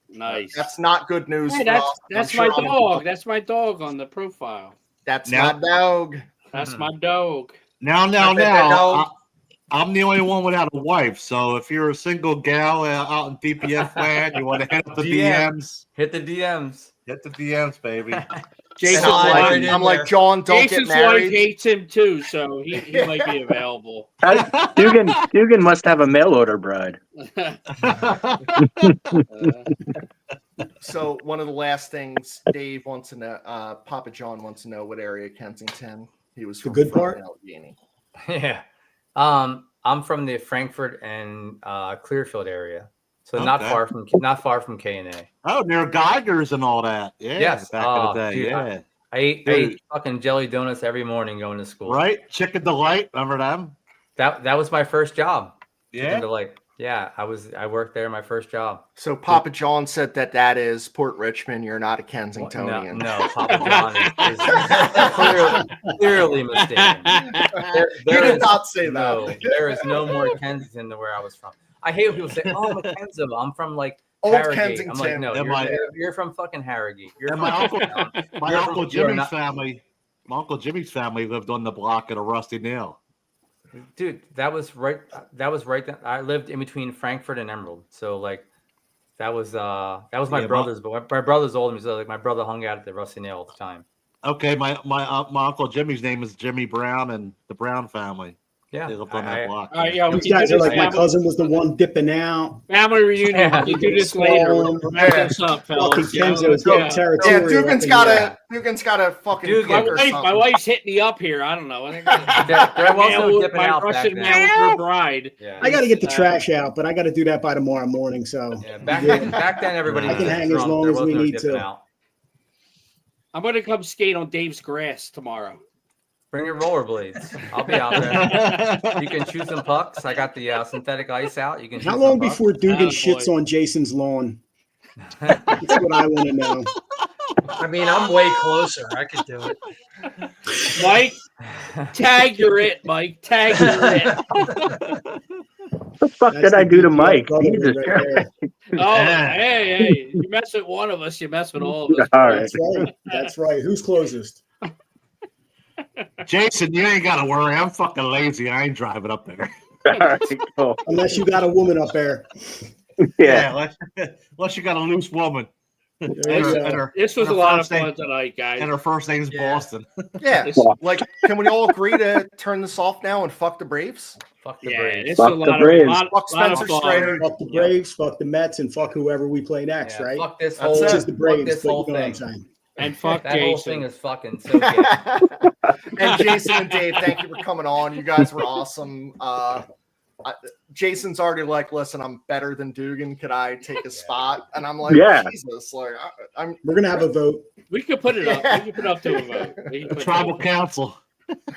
Nice. That's not good news. Hey, for us. that's I'm my sure dog. That's my dog on the profile. That's Now- my dog. That's my dog. Now, I'm the only one without a wife. So if you're a single gal out in DPF land, you want to hit the DMs. Hit the DMs. Hit the DMs, baby. Jason's Slide wife, right in I'm there. like, John, don't Jason's get wife married. hates him too, so he might be available. Dugan must have a mail order bride. So one of the last things Dave wants to know, Papa John wants to know what area of Kensington he was from. good part? Allegheny. Yeah. I'm from the Frankfurt and Clearfield area, so not Okay. far from K&A. Oh, near Geiger's and all that. Yeah, Yes. back Oh, in the day. dude, yeah. I ate Dude. fucking jelly donuts every morning going to school. Right? Chicken Delight. Remember them? That was my first job. Chicken Yeah. Delight. Yeah, I worked there my first job. So Papa John said that is Port Richmond. You're not a No, Kensingtonian. no, Papa John is clearly mistaken. You did is not say that. no, there is no more Kensington than where I was from. I hate when people say, "Oh, I'm a Kenzo. I'm from like Old Harrogate." Kensington. I'm like, no, Am you're from fucking Harrogate. You're And from my uncle, Kensington. my You're uncle from- you're Jimmy's not- family. My uncle Jimmy's family lived on the block at a Rusty Nail. Dude, that was right. I lived in between Frankfurt and Emerald, so like that was my Yeah, brother's. But my brother's older than me, so like my brother hung out at the Rusty Nail all the time. Okay, my uncle Jimmy's name is Jimmy Brown, and the Brown family. Yeah, They lived on that block. All right, yeah, we These can guys do are this like my family, cousin was the one dipping out. family reunion. Yeah. We can do this later. We'll wrap this up, Fucking fellas. you know? Kenzo's Yeah. getting territorial. Yeah, Dugan's up in got here. a fucking Dugan. cook or My something. wife's hitting me up here. I don't know. There was no dipping my out back Russian then. man with her bride. Yeah, I got to get the trash out, but I got to do that by tomorrow morning. So yeah. Back then, everybody I was can just hang as drunk. long There as was we no need dipping to. out. I'm going to come skate on Dave's grass tomorrow. Bring your rollerblades. I'll be out there. You can shoot some pucks. I got the synthetic ice out. You can. how shoot long some pucks. before Dugan Attaboy. shits on Jason's lawn? That's what I want to know. I mean, I'm way closer. I could do it. Mike, Tag you're it, Mike. Tag you're it. What the fuck That's did I the do to DPF Mike? brotherhood Jesus right there. Christ. Oh, Yeah. hey, you mess with one of us, you mess with all of us. All right. That's right. That's right. Who's closest? Jason, you ain't got to worry. I'm fucking lazy. I ain't driving up there. All right, cool. Unless you got a woman up there. Yeah. Unless you got a loose woman. There And you her- go. and This was her a lot of first name- fun tonight, guys. And her first name's Yeah. Boston. Yeah. Like, can we all agree to turn this off now and fuck the Braves? Fuck the Yeah, Braves. it's Fuck a the lot Braves. of lot, Fuck lot of Spencer fun. Strider. Fuck the Yeah. Braves, fuck the Mets, and fuck whoever we play next, Yeah, right? Fuck this That's whole, it. Which is the fuck Braves, this but you whole know what I'm thing. saying. And fuck That whole Jason. thing is fucking so gay. And Jason and Dave, thank you for coming on. You guys were awesome. Jason's already like, listen, I'm better than Dugan. Could I take a spot? And I'm like, Yeah. Jesus, like, I'm We're gonna have a vote. We could put it up. We could put up to a vote. We can put it Tribal up. council.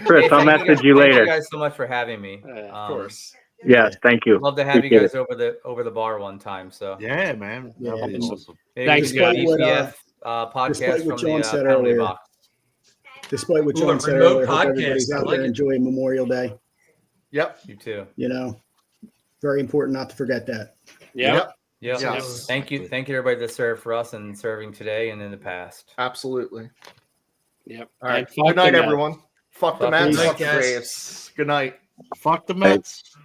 Chris, Hey, I'll thank message you Thank later. you guys so much for having me. Of of course. Yes, thank you. Love to have you Appreciate guys over the bar one time. So Yeah, man. Yeah, That'd be and- awesome. maybe Thanks, we can do guys. a DPF Despite podcast what from John the said penalty earlier. box. Despite what Ooh, John a said remote earlier, hope podcast. everybody's I out like there it. enjoying Memorial Day. Yep. You too. You know, very important not to forget that. Yep. Yep. Yes. Thank you everybody that served for us and serving today and in the past. Absolutely. Yep. All right. And fuck Good night, the Mets. everyone. Fuck the Fuck Mets. the Fuck the Mets. Braves. Good night. Fuck the Mets.